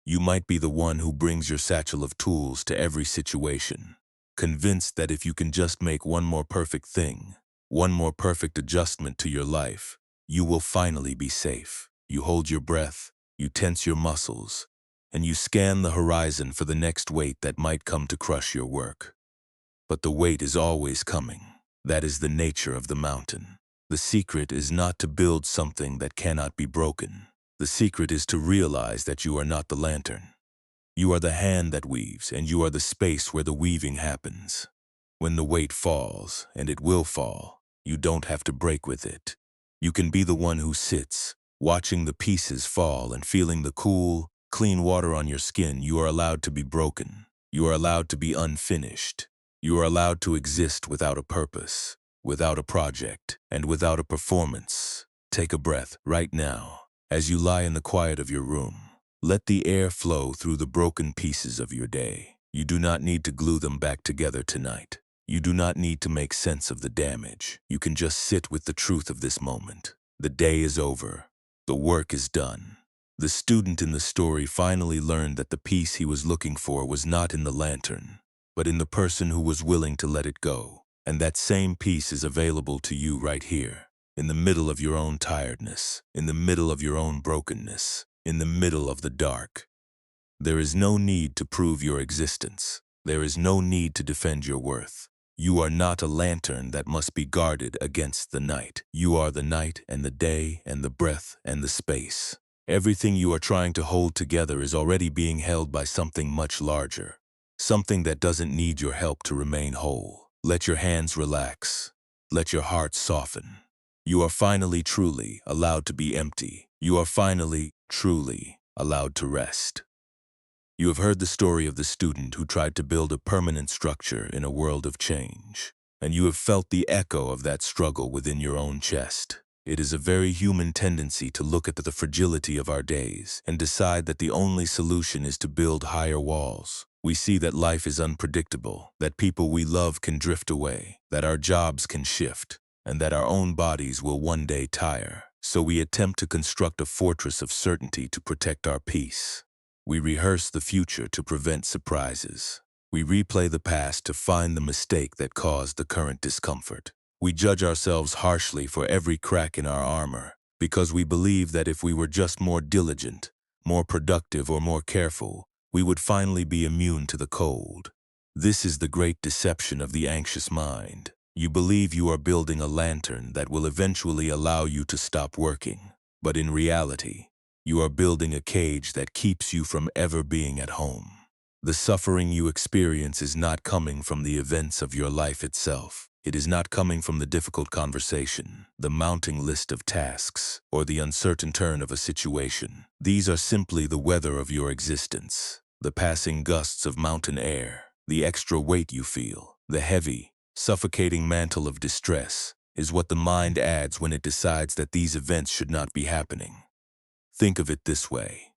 You might be the one who brings your satchel of tools to every situation, convinced that if you can just make one more perfect thing, one more perfect adjustment to your life, you will finally be safe. You hold your breath, you tense your muscles, and you scan the horizon for the next weight that might come to crush your work. But the weight is always coming. That is the nature of the mountain. The secret is not to build something that cannot be broken. The secret is to realize that you are not the lantern. You are the hand that weaves, and you are the space where the weaving happens. When the weight falls, and it will fall, you don't have to break with it. You can be the one who sits, watching the pieces fall and feeling the cool, clean water on your skin. You are allowed to be broken. You are allowed to be unfinished. You are allowed to exist without a purpose, without a project, and without a performance. Take a breath right now. As you lie in the quiet of your room, let the air flow through the broken pieces of your day. You do not need to glue them back together tonight. You do not need to make sense of the damage. You can just sit with the truth of this moment. The day is over. The work is done. The student in the story finally learned that the peace he was looking for was not in the lantern, but in the person who was willing to let it go. And that same peace is available to you right here, in the middle of your own tiredness, in the middle of your own brokenness, in the middle of the dark. There is no need to prove your existence. There is no need to defend your worth. You are not a lantern that must be guarded against the night. You are the night and the day and the breath and the space. Everything you are trying to hold together is already being held by something much larger, something that doesn't need your help to remain whole. Let your hands relax. Let your heart soften. You are finally truly allowed to be empty. You are finally truly allowed to rest. You have heard the story of the student who tried to build a permanent structure in a world of change, and you have felt the echo of that struggle within your own chest. It is a very human tendency to look at the fragility of our days and decide that the only solution is to build higher walls. We see that life is unpredictable, that people we love can drift away, that our jobs can shift, and that our own bodies will one day tire. So we attempt to construct a fortress of certainty to protect our peace. We rehearse the future to prevent surprises. We replay the past to find the mistake that caused the current discomfort. We judge ourselves harshly for every crack in our armor, because we believe that if we were just more diligent, more productive, or more careful, we would finally be immune to the cold. This is the great deception of the anxious mind. You believe you are building a lantern that will eventually allow you to stop working, but in reality, you are building a cage that keeps you from ever being at home. The suffering you experience is not coming from the events of your life itself. It is not coming from the difficult conversation, the mounting list of tasks, or the uncertain turn of a situation. These are simply the weather of your existence, the passing gusts of mountain air, the extra weight you feel, the heavy, suffocating mantle of distress, is what the mind adds when it decides that these events should not be happening. Think of it this way.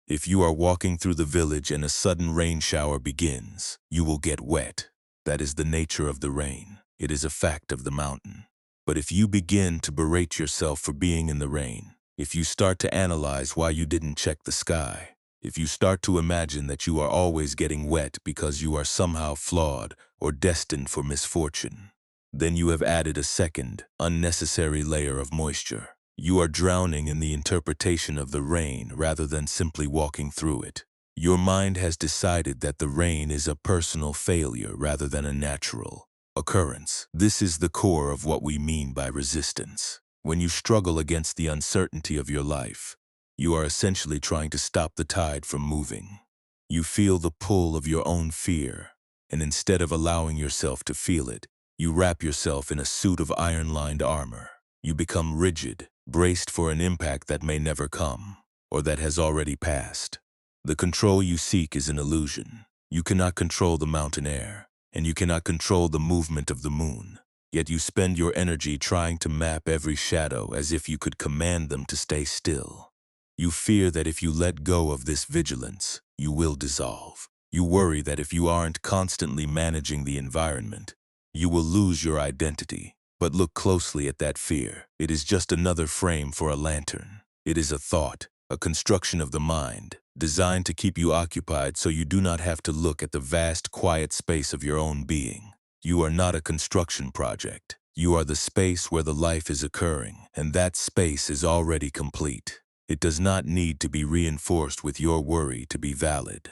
If you are walking through the village and a sudden rain shower begins, you will get wet. That is the nature of the rain. It is a fact of the mountain. But if you begin to berate yourself for being in the rain, if you start to analyze why you didn't check the sky, if you start to imagine that you are always getting wet because you are somehow flawed or destined for misfortune, then you have added a second, unnecessary layer of moisture. You are drowning in the interpretation of the rain rather than simply walking through it. Your mind has decided that the rain is a personal failure rather than a natural occurrence. This is the core of what we mean by resistance. When you struggle against the uncertainty of your life, you are essentially trying to stop the tide from moving. You feel the pull of your own fear, and instead of allowing yourself to feel it, you wrap yourself in a suit of iron-lined armor. You become rigid, braced for an impact that may never come, or that has already passed. The control you seek is an illusion. You cannot control the mountain air, and you cannot control the movement of the moon. Yet you spend your energy trying to map every shadow as if you could command them to stay still. You fear that if you let go of this vigilance, you will dissolve. You worry that if you aren't constantly managing the environment, you will lose your identity. But look closely at that fear. It is just another frame for a lantern. It is a thought, a construction of the mind, designed to keep you occupied so you do not have to look at the vast, quiet space of your own being. You are not a construction project. You are the space where the life is occurring, and that space is already complete. It does not need to be reinforced with your worry to be valid.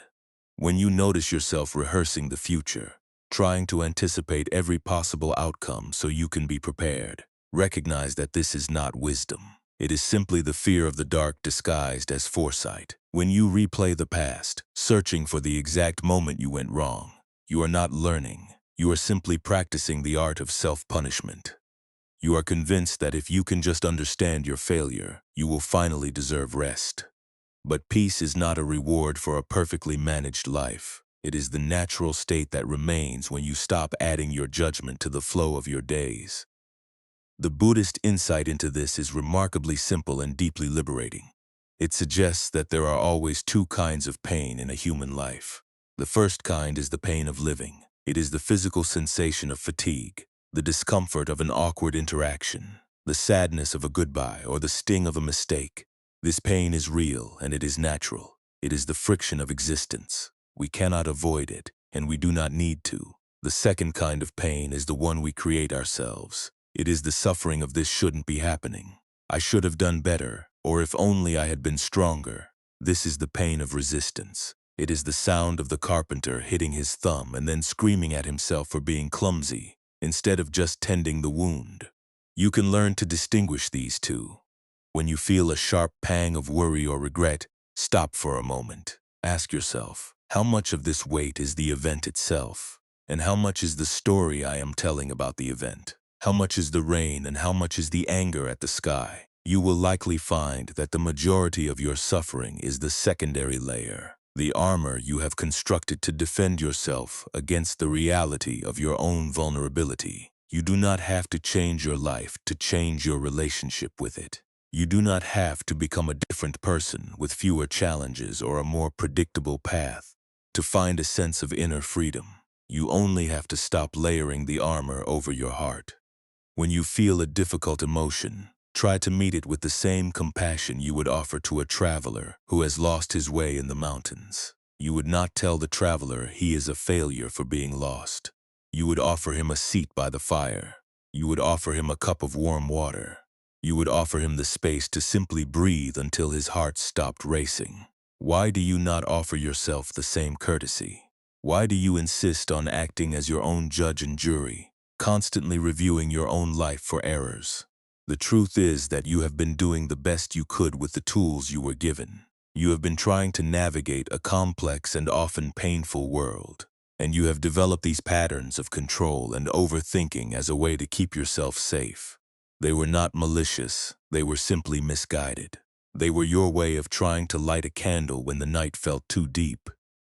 When you notice yourself rehearsing the future, trying to anticipate every possible outcome so you can be prepared, recognize that this is not wisdom. It is simply the fear of the dark disguised as foresight. When you replay the past, searching for the exact moment you went wrong, you are not learning. You are simply practicing the art of self-punishment. You are convinced that if you can just understand your failure, you will finally deserve rest. But peace is not a reward for a perfectly managed life. It is the natural state that remains when you stop adding your judgment to the flow of your days. The Buddhist insight into this is remarkably simple and deeply liberating. It suggests that there are always two kinds of pain in a human life. The first kind is the pain of living. It is the physical sensation of fatigue, the discomfort of an awkward interaction, the sadness of a goodbye, or the sting of a mistake. This pain is real and it is natural. It is the friction of existence. We cannot avoid it, and we do not need to. The second kind of pain is the one we create ourselves. It is the suffering of "this shouldn't be happening. I should have done better, or if only I had been stronger." This is the pain of resistance. It is the sound of the carpenter hitting his thumb and then screaming at himself for being clumsy, instead of just tending the wound. You can learn to distinguish these two. When you feel a sharp pang of worry or regret, stop for a moment. Ask yourself, how much of this weight is the event itself? And how much is the story I am telling about the event? How much is the rain and how much is the anger at the sky? You will likely find that the majority of your suffering is the secondary layer, the armor you have constructed to defend yourself against the reality of your own vulnerability. You do not have to change your life to change your relationship with it. You do not have to become a different person with fewer challenges or a more predictable path to find a sense of inner freedom. You only have to stop layering the armor over your heart. When you feel a difficult emotion, try to meet it with the same compassion you would offer to a traveler who has lost his way in the mountains. You would not tell the traveler he is a failure for being lost. You would offer him a seat by the fire. You would offer him a cup of warm water. You would offer him the space to simply breathe until his heart stopped racing. Why do you not offer yourself the same courtesy? Why do you insist on acting as your own judge and jury, constantly reviewing your own life for errors? The truth is that you have been doing the best you could with the tools you were given. You have been trying to navigate a complex and often painful world, and you have developed these patterns of control and overthinking as a way to keep yourself safe. They were not malicious, they were simply misguided. They were your way of trying to light a candle when the night felt too deep.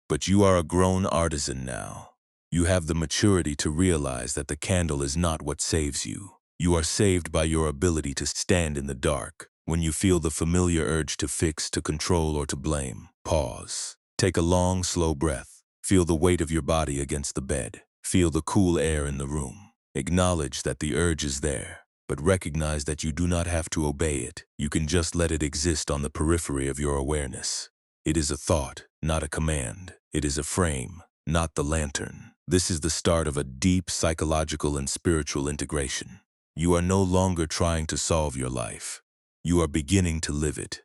But you are a grown artisan now. You have the maturity to realize that the candle is not what saves you. You are saved by your ability to stand in the dark. When you feel the familiar urge to fix, to control, or to blame, pause. Take a long, slow breath. Feel the weight of your body against the bed. Feel the cool air in the room. Acknowledge that the urge is there, but recognize that you do not have to obey it. You can just let it exist on the periphery of your awareness. It is a thought, not a command. It is a frame, not the lantern. This is the start of a deep psychological and spiritual integration. You are no longer trying to solve your life. You are beginning to live it.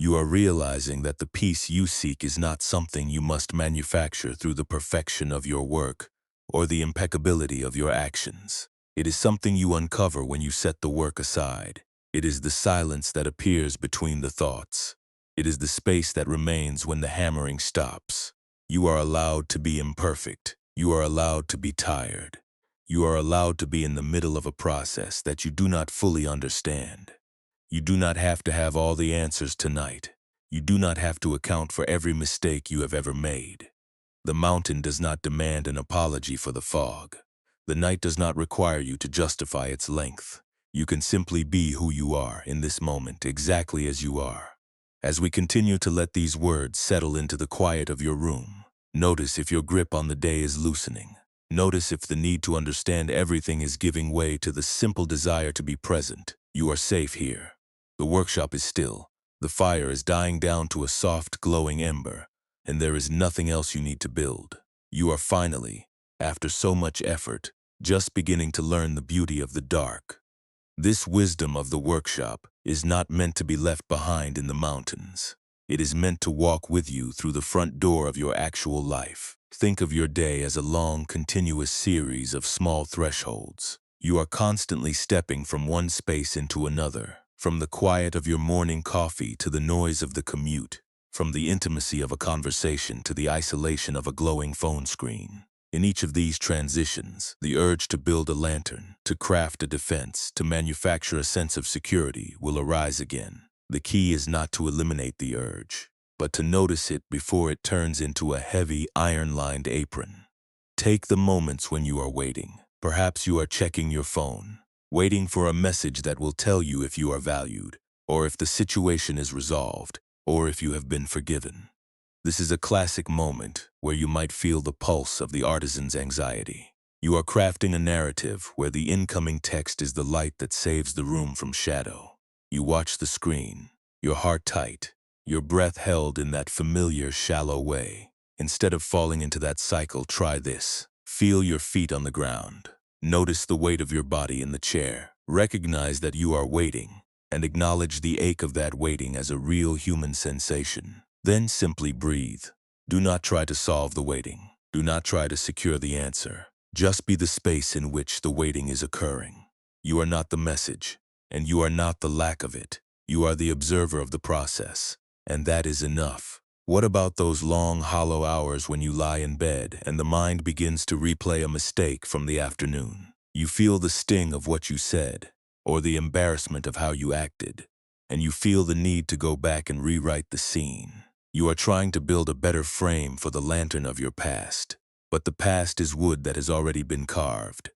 You are realizing that the peace you seek is not something you must manufacture through the perfection of your work or the impeccability of your actions. It is something you uncover when you set the work aside. It is the silence that appears between the thoughts. It is the space that remains when the hammering stops. You are allowed to be imperfect. You are allowed to be tired. You are allowed to be in the middle of a process that you do not fully understand. You do not have to have all the answers tonight. You do not have to account for every mistake you have ever made. The mountain does not demand an apology for the fog. The night does not require you to justify its length. You can simply be who you are in this moment, exactly as you are. As we continue to let these words settle into the quiet of your room, notice if your grip on the day is loosening. Notice if the need to understand everything is giving way to the simple desire to be present. You are safe here. The workshop is still. The fire is dying down to a soft, glowing ember, and there is nothing else you need to build. You are finally, after so much effort, just beginning to learn the beauty of the dark. This wisdom of the workshop is not meant to be left behind in the mountains. It is meant to walk with you through the front door of your actual life. Think of your day as a long, continuous series of small thresholds. You are constantly stepping from one space into another, from the quiet of your morning coffee to the noise of the commute, from the intimacy of a conversation to the isolation of a glowing phone screen. In each of these transitions, the urge to build a lantern, to craft a defense, to manufacture a sense of security will arise again. The key is not to eliminate the urge, but to notice it before it turns into a heavy, iron-lined apron. Take the moments when you are waiting. Perhaps you are checking your phone, waiting for a message that will tell you if you are valued, or if the situation is resolved, or if you have been forgiven. This is a classic moment where you might feel the pulse of the artisan's anxiety. You are crafting a narrative where the incoming text is the light that saves the room from shadow. You watch the screen, your heart tight, your breath held in that familiar, shallow way. Instead of falling into that cycle, try this. Feel your feet on the ground. Notice the weight of your body in the chair. Recognize that you are waiting, and acknowledge the ache of that waiting as a real human sensation. Then simply breathe. Do not try to solve the waiting. Do not try to secure the answer. Just be the space in which the waiting is occurring. You are not the message, and you are not the lack of it. You are the observer of the process, and that is enough. What about those long, hollow hours when you lie in bed and the mind begins to replay a mistake from the afternoon? You feel the sting of what you said, or the embarrassment of how you acted, and you feel the need to go back and rewrite the scene. You are trying to build a better frame for the lantern of your past, but the past is wood that has already been carved.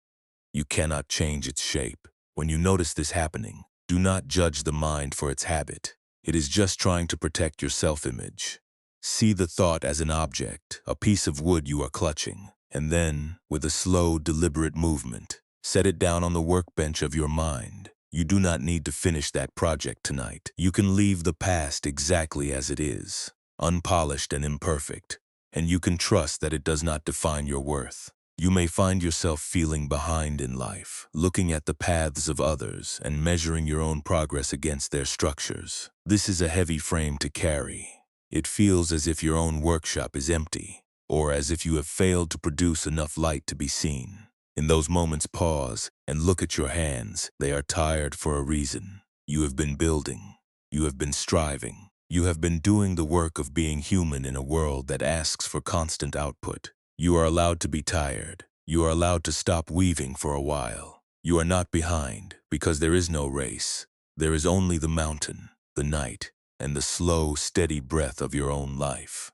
You cannot change its shape. When you notice this happening, do not judge the mind for its habit. It is just trying to protect your self-image. See the thought as an object, a piece of wood you are clutching, and then, with a slow, deliberate movement, set it down on the workbench of your mind. You do not need to finish that project tonight. You can leave the past exactly as it is, unpolished and imperfect, and you can trust that it does not define your worth. You may find yourself feeling behind in life, looking at the paths of others and measuring your own progress against their structures. This is a heavy frame to carry. It feels as if your own workshop is empty, or as if you have failed to produce enough light to be seen. In those moments, pause and look at your hands. They are tired for a reason. You have been building. You have been striving. You have been doing the work of being human in a world that asks for constant output. You are allowed to be tired. You are allowed to stop weaving for a while. You are not behind, because there is no race. There is only the mountain, the night, and the slow, steady breath of your own life.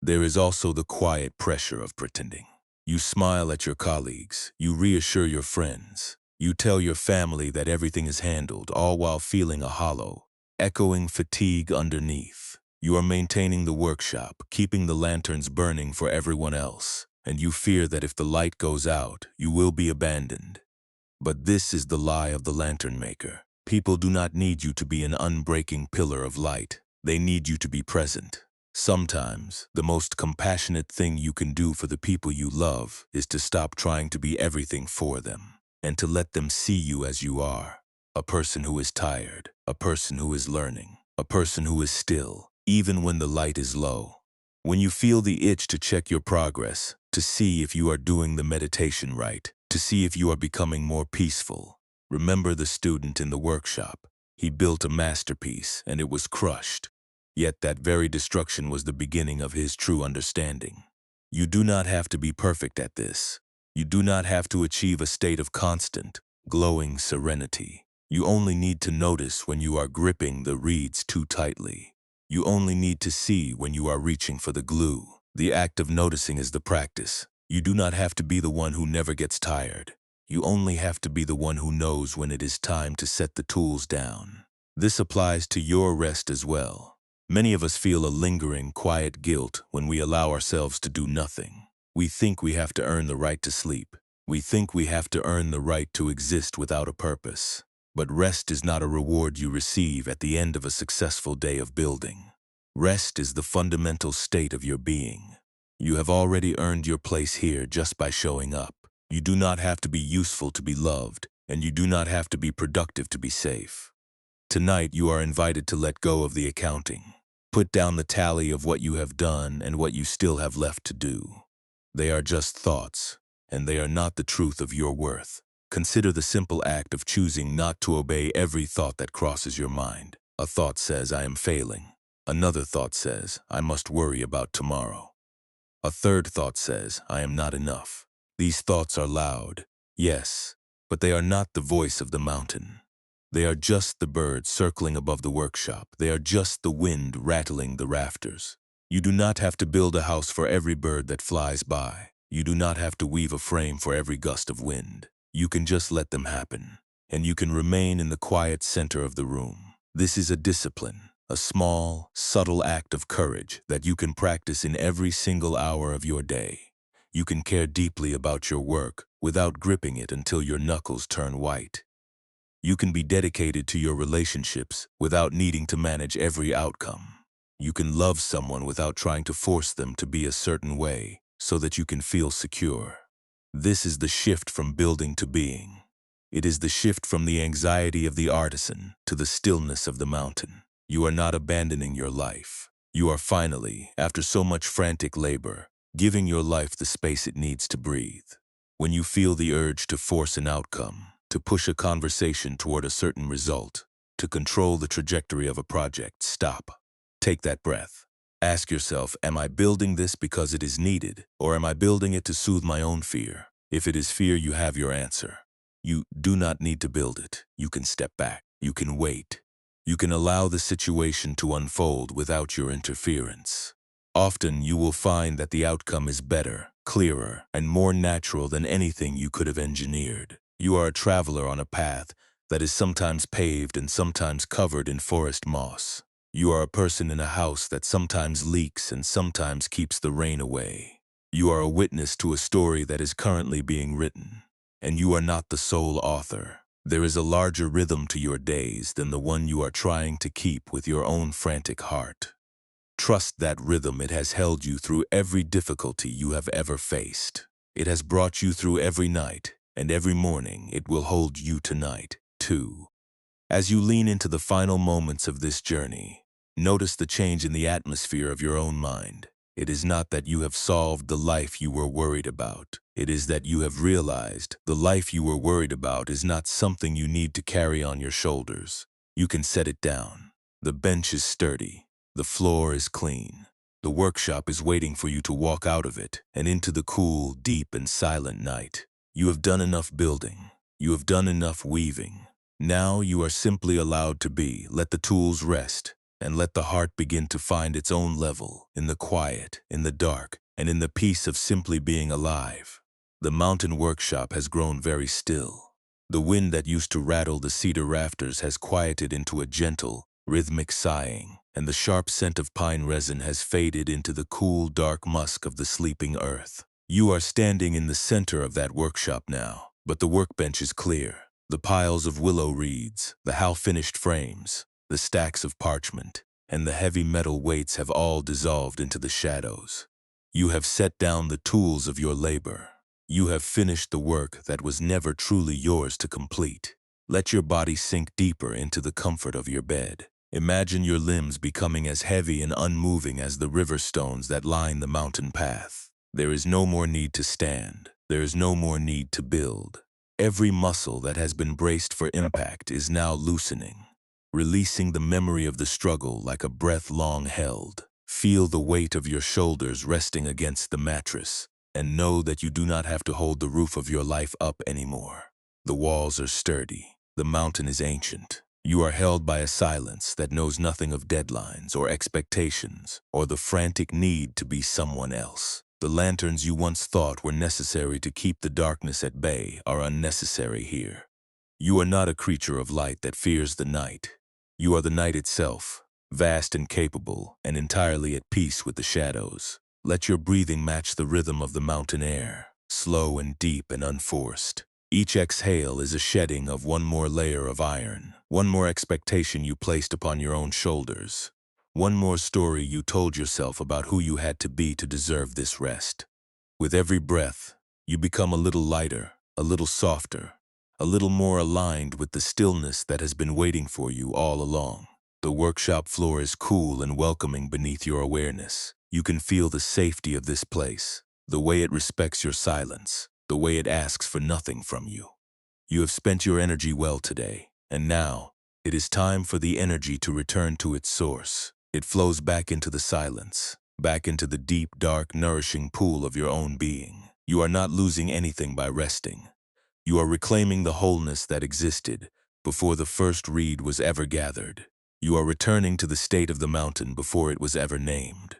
There is also the quiet pressure of pretending. You smile at your colleagues. You reassure your friends. You tell your family that everything is handled, all while feeling a hollow, echoing fatigue underneath. You are maintaining the workshop, keeping the lanterns burning for everyone else, and you fear that if the light goes out, you will be abandoned. But this is the lie of the lantern maker. People do not need you to be an unbreaking pillar of light. They need you to be present. Sometimes, the most compassionate thing you can do for the people you love is to stop trying to be everything for them, and to let them see you as you are, a person who is tired, a person who is learning, a person who is still, even when the light is low. When you feel the itch to check your progress, to see if you are doing the meditation right, to see if you are becoming more peaceful, remember the student in the workshop. He built a masterpiece, and it was crushed. Yet that very destruction was the beginning of his true understanding. You do not have to be perfect at this. You do not have to achieve a state of constant, glowing serenity. You only need to notice when you are gripping the reeds too tightly. You only need to see when you are reaching for the glue. The act of noticing is the practice. You do not have to be the one who never gets tired. You only have to be the one who knows when it is time to set the tools down. This applies to your rest as well. Many of us feel a lingering, quiet guilt when we allow ourselves to do nothing. We think we have to earn the right to sleep. We think we have to earn the right to exist without a purpose. But rest is not a reward you receive at the end of a successful day of building. Rest is the fundamental state of your being. You have already earned your place here just by showing up. You do not have to be useful to be loved, and you do not have to be productive to be safe. Tonight you are invited to let go of the accounting. Put down the tally of what you have done and what you still have left to do. They are just thoughts, and they are not the truth of your worth. Consider the simple act of choosing not to obey every thought that crosses your mind. A thought says, I am failing. Another thought says, I must worry about tomorrow. A third thought says, I am not enough. These thoughts are loud, yes, but they are not the voice of the mountain. They are just the birds circling above the workshop. They are just the wind rattling the rafters. You do not have to build a house for every bird that flies by. You do not have to weave a frame for every gust of wind. You can just let them happen, and you can remain in the quiet center of the room. This is a discipline, a small, subtle act of courage that you can practice in every single hour of your day. You can care deeply about your work without gripping it until your knuckles turn white. You can be dedicated to your relationships without needing to manage every outcome. You can love someone without trying to force them to be a certain way so that you can feel secure. This is the shift from building to being. It is the shift from the anxiety of the artisan to the stillness of the mountain. You are not abandoning your life. You are finally, after so much frantic labor, giving your life the space it needs to breathe. When you feel the urge to force an outcome, to push a conversation toward a certain result, to control the trajectory of a project, stop. Take that breath. Ask yourself, am I building this because it is needed, or am I building it to soothe my own fear? If it is fear, you have your answer. You do not need to build it. You can step back. You can wait. You can allow the situation to unfold without your interference. Often you will find that the outcome is better, clearer, and more natural than anything you could have engineered. You are a traveler on a path that is sometimes paved and sometimes covered in forest moss. You are a person in a house that sometimes leaks and sometimes keeps the rain away. You are a witness to a story that is currently being written, and you are not the sole author. There is a larger rhythm to your days than the one you are trying to keep with your own frantic heart. Trust that rhythm. It has held you through every difficulty you have ever faced. It has brought you through every night, and every morning it will hold you tonight, too. As you lean into the final moments of this journey, notice the change in the atmosphere of your own mind. It is not that you have solved the life you were worried about. It is that you have realized the life you were worried about is not something you need to carry on your shoulders. You can set it down. The bench is sturdy. The floor is clean. The workshop is waiting for you to walk out of it and into the cool, deep, and silent night. You have done enough building. You have done enough weaving. Now you are simply allowed to be. Let the tools rest, and let the heart begin to find its own level, in the quiet, in the dark, and in the peace of simply being alive. The mountain workshop has grown very still. The wind that used to rattle the cedar rafters has quieted into a gentle, rhythmic sighing, and the sharp scent of pine resin has faded into the cool, dark musk of the sleeping earth. You are standing in the center of that workshop now, but the workbench is clear. The piles of willow reeds, the half-finished frames, the stacks of parchment, and the heavy metal weights have all dissolved into the shadows. You have set down the tools of your labor. You have finished the work that was never truly yours to complete. Let your body sink deeper into the comfort of your bed, Imagine your limbs becoming as heavy and unmoving as the river stones that line the mountain path. There is no more need to stand. There is no more need to build. Every muscle that has been braced for impact is now loosening, releasing the memory of the struggle like a breath long held. Feel the weight of your shoulders resting against the mattress, and know that you do not have to hold the roof of your life up anymore. The walls are sturdy. The mountain is ancient. You are held by a silence that knows nothing of deadlines or expectations or the frantic need to be someone else. The lanterns you once thought were necessary to keep the darkness at bay are unnecessary here. You are not a creature of light that fears the night. You are the night itself, vast and capable and entirely at peace with the shadows. Let your breathing match the rhythm of the mountain air, slow and deep and unforced. Each exhale is a shedding of one more layer of iron, one more expectation you placed upon your own shoulders, one more story you told yourself about who you had to be to deserve this rest. With every breath, you become a little lighter, a little softer, a little more aligned with the stillness that has been waiting for you all along. The workshop floor is cool and welcoming beneath your awareness. You can feel the safety of this place, the way it respects your silence, the way it asks for nothing from you. You have spent your energy well today, and now it is time for the energy to return to its source. It flows back into the silence, back into the deep, dark, nourishing pool of your own being. You are not losing anything by resting. You are reclaiming the wholeness that existed before the first reed was ever gathered. You are returning to the state of the mountain before it was ever named.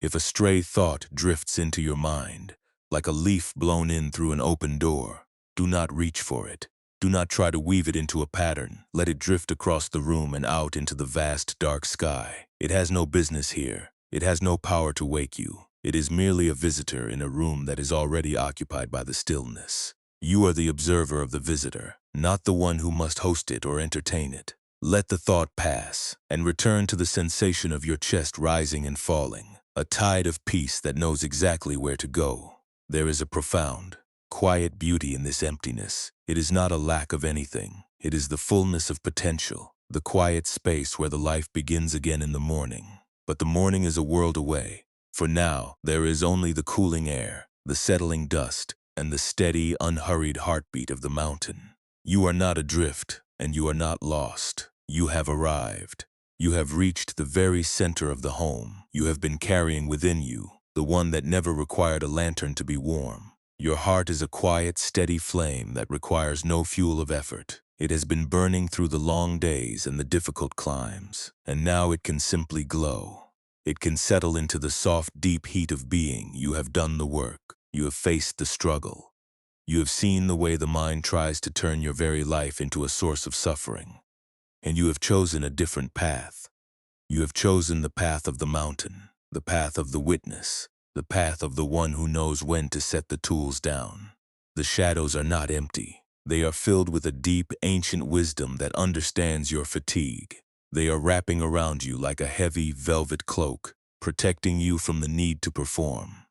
If a stray thought drifts into your mind, like a leaf blown in through an open door, do not reach for it. Do not try to weave it into a pattern. Let it drift across the room and out into the vast, dark sky. It has no business here. It has no power to wake you. It is merely a visitor in a room that is already occupied by the stillness. You are the observer of the visitor, not the one who must host it or entertain it. Let the thought pass, and return to the sensation of your chest rising and falling, a tide of peace that knows exactly where to go. There is a profound, quiet beauty in this emptiness. It is not a lack of anything. It is the fullness of potential, the quiet space where the life begins again in the morning. But the morning is a world away. For now, there is only the cooling air, the settling dust, and the steady, unhurried heartbeat of the mountain. You are not adrift, and you are not lost. You have arrived. You have reached the very center of the home you have been carrying within you, the one that never required a lantern to be warm. Your heart is a quiet, steady flame that requires no fuel of effort. It has been burning through the long days and the difficult climbs, and now it can simply glow. It can settle into the soft, deep heat of being. You have done the work. You have faced the struggle. You have seen the way the mind tries to turn your very life into a source of suffering. And you have chosen a different path. You have chosen the path of the mountain, the path of the witness, the path of the one who knows when to set the tools down. The shadows are not empty. They are filled with a deep, ancient wisdom that understands your fatigue. They are wrapping around you like a heavy, velvet cloak, protecting you from the need to perform.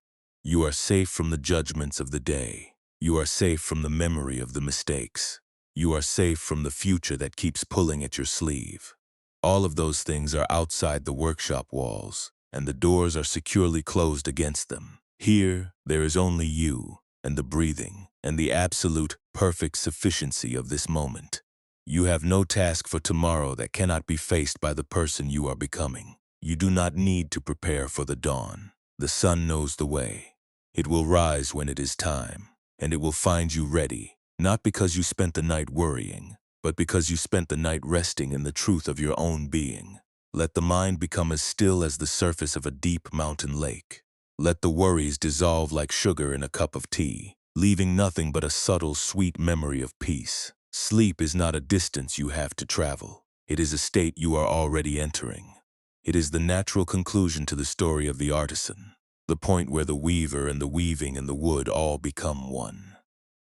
You are safe from the judgments of the day. You are safe from the memory of the mistakes. You are safe from the future that keeps pulling at your sleeve. All of those things are outside the workshop walls, and the doors are securely closed against them. Here, there is only you, and the breathing, and the absolute, perfect sufficiency of this moment. You have no task for tomorrow that cannot be faced by the person you are becoming. You do not need to prepare for the dawn. The sun knows the way. It will rise when it is time, and it will find you ready. Not because you spent the night worrying, but because you spent the night resting in the truth of your own being. Let the mind become as still as the surface of a deep mountain lake. Let the worries dissolve like sugar in a cup of tea, leaving nothing but a subtle, sweet memory of peace. Sleep is not a distance you have to travel. It is a state you are already entering. It is the natural conclusion to the story of the artisan, the point where the weaver and the weaving and the wood all become one.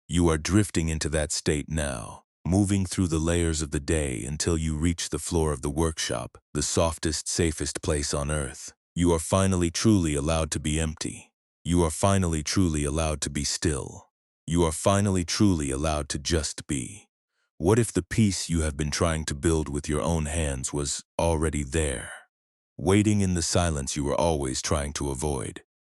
You are drifting into that state now, moving through the layers of the day until you reach the floor of the workshop, the softest, safest place on earth. You are finally truly allowed to be empty. You are finally truly allowed to be still. You are finally truly allowed to just be. What if the peace you have been trying to build with your own hands was already there, waiting in the silence you were always trying to avoid?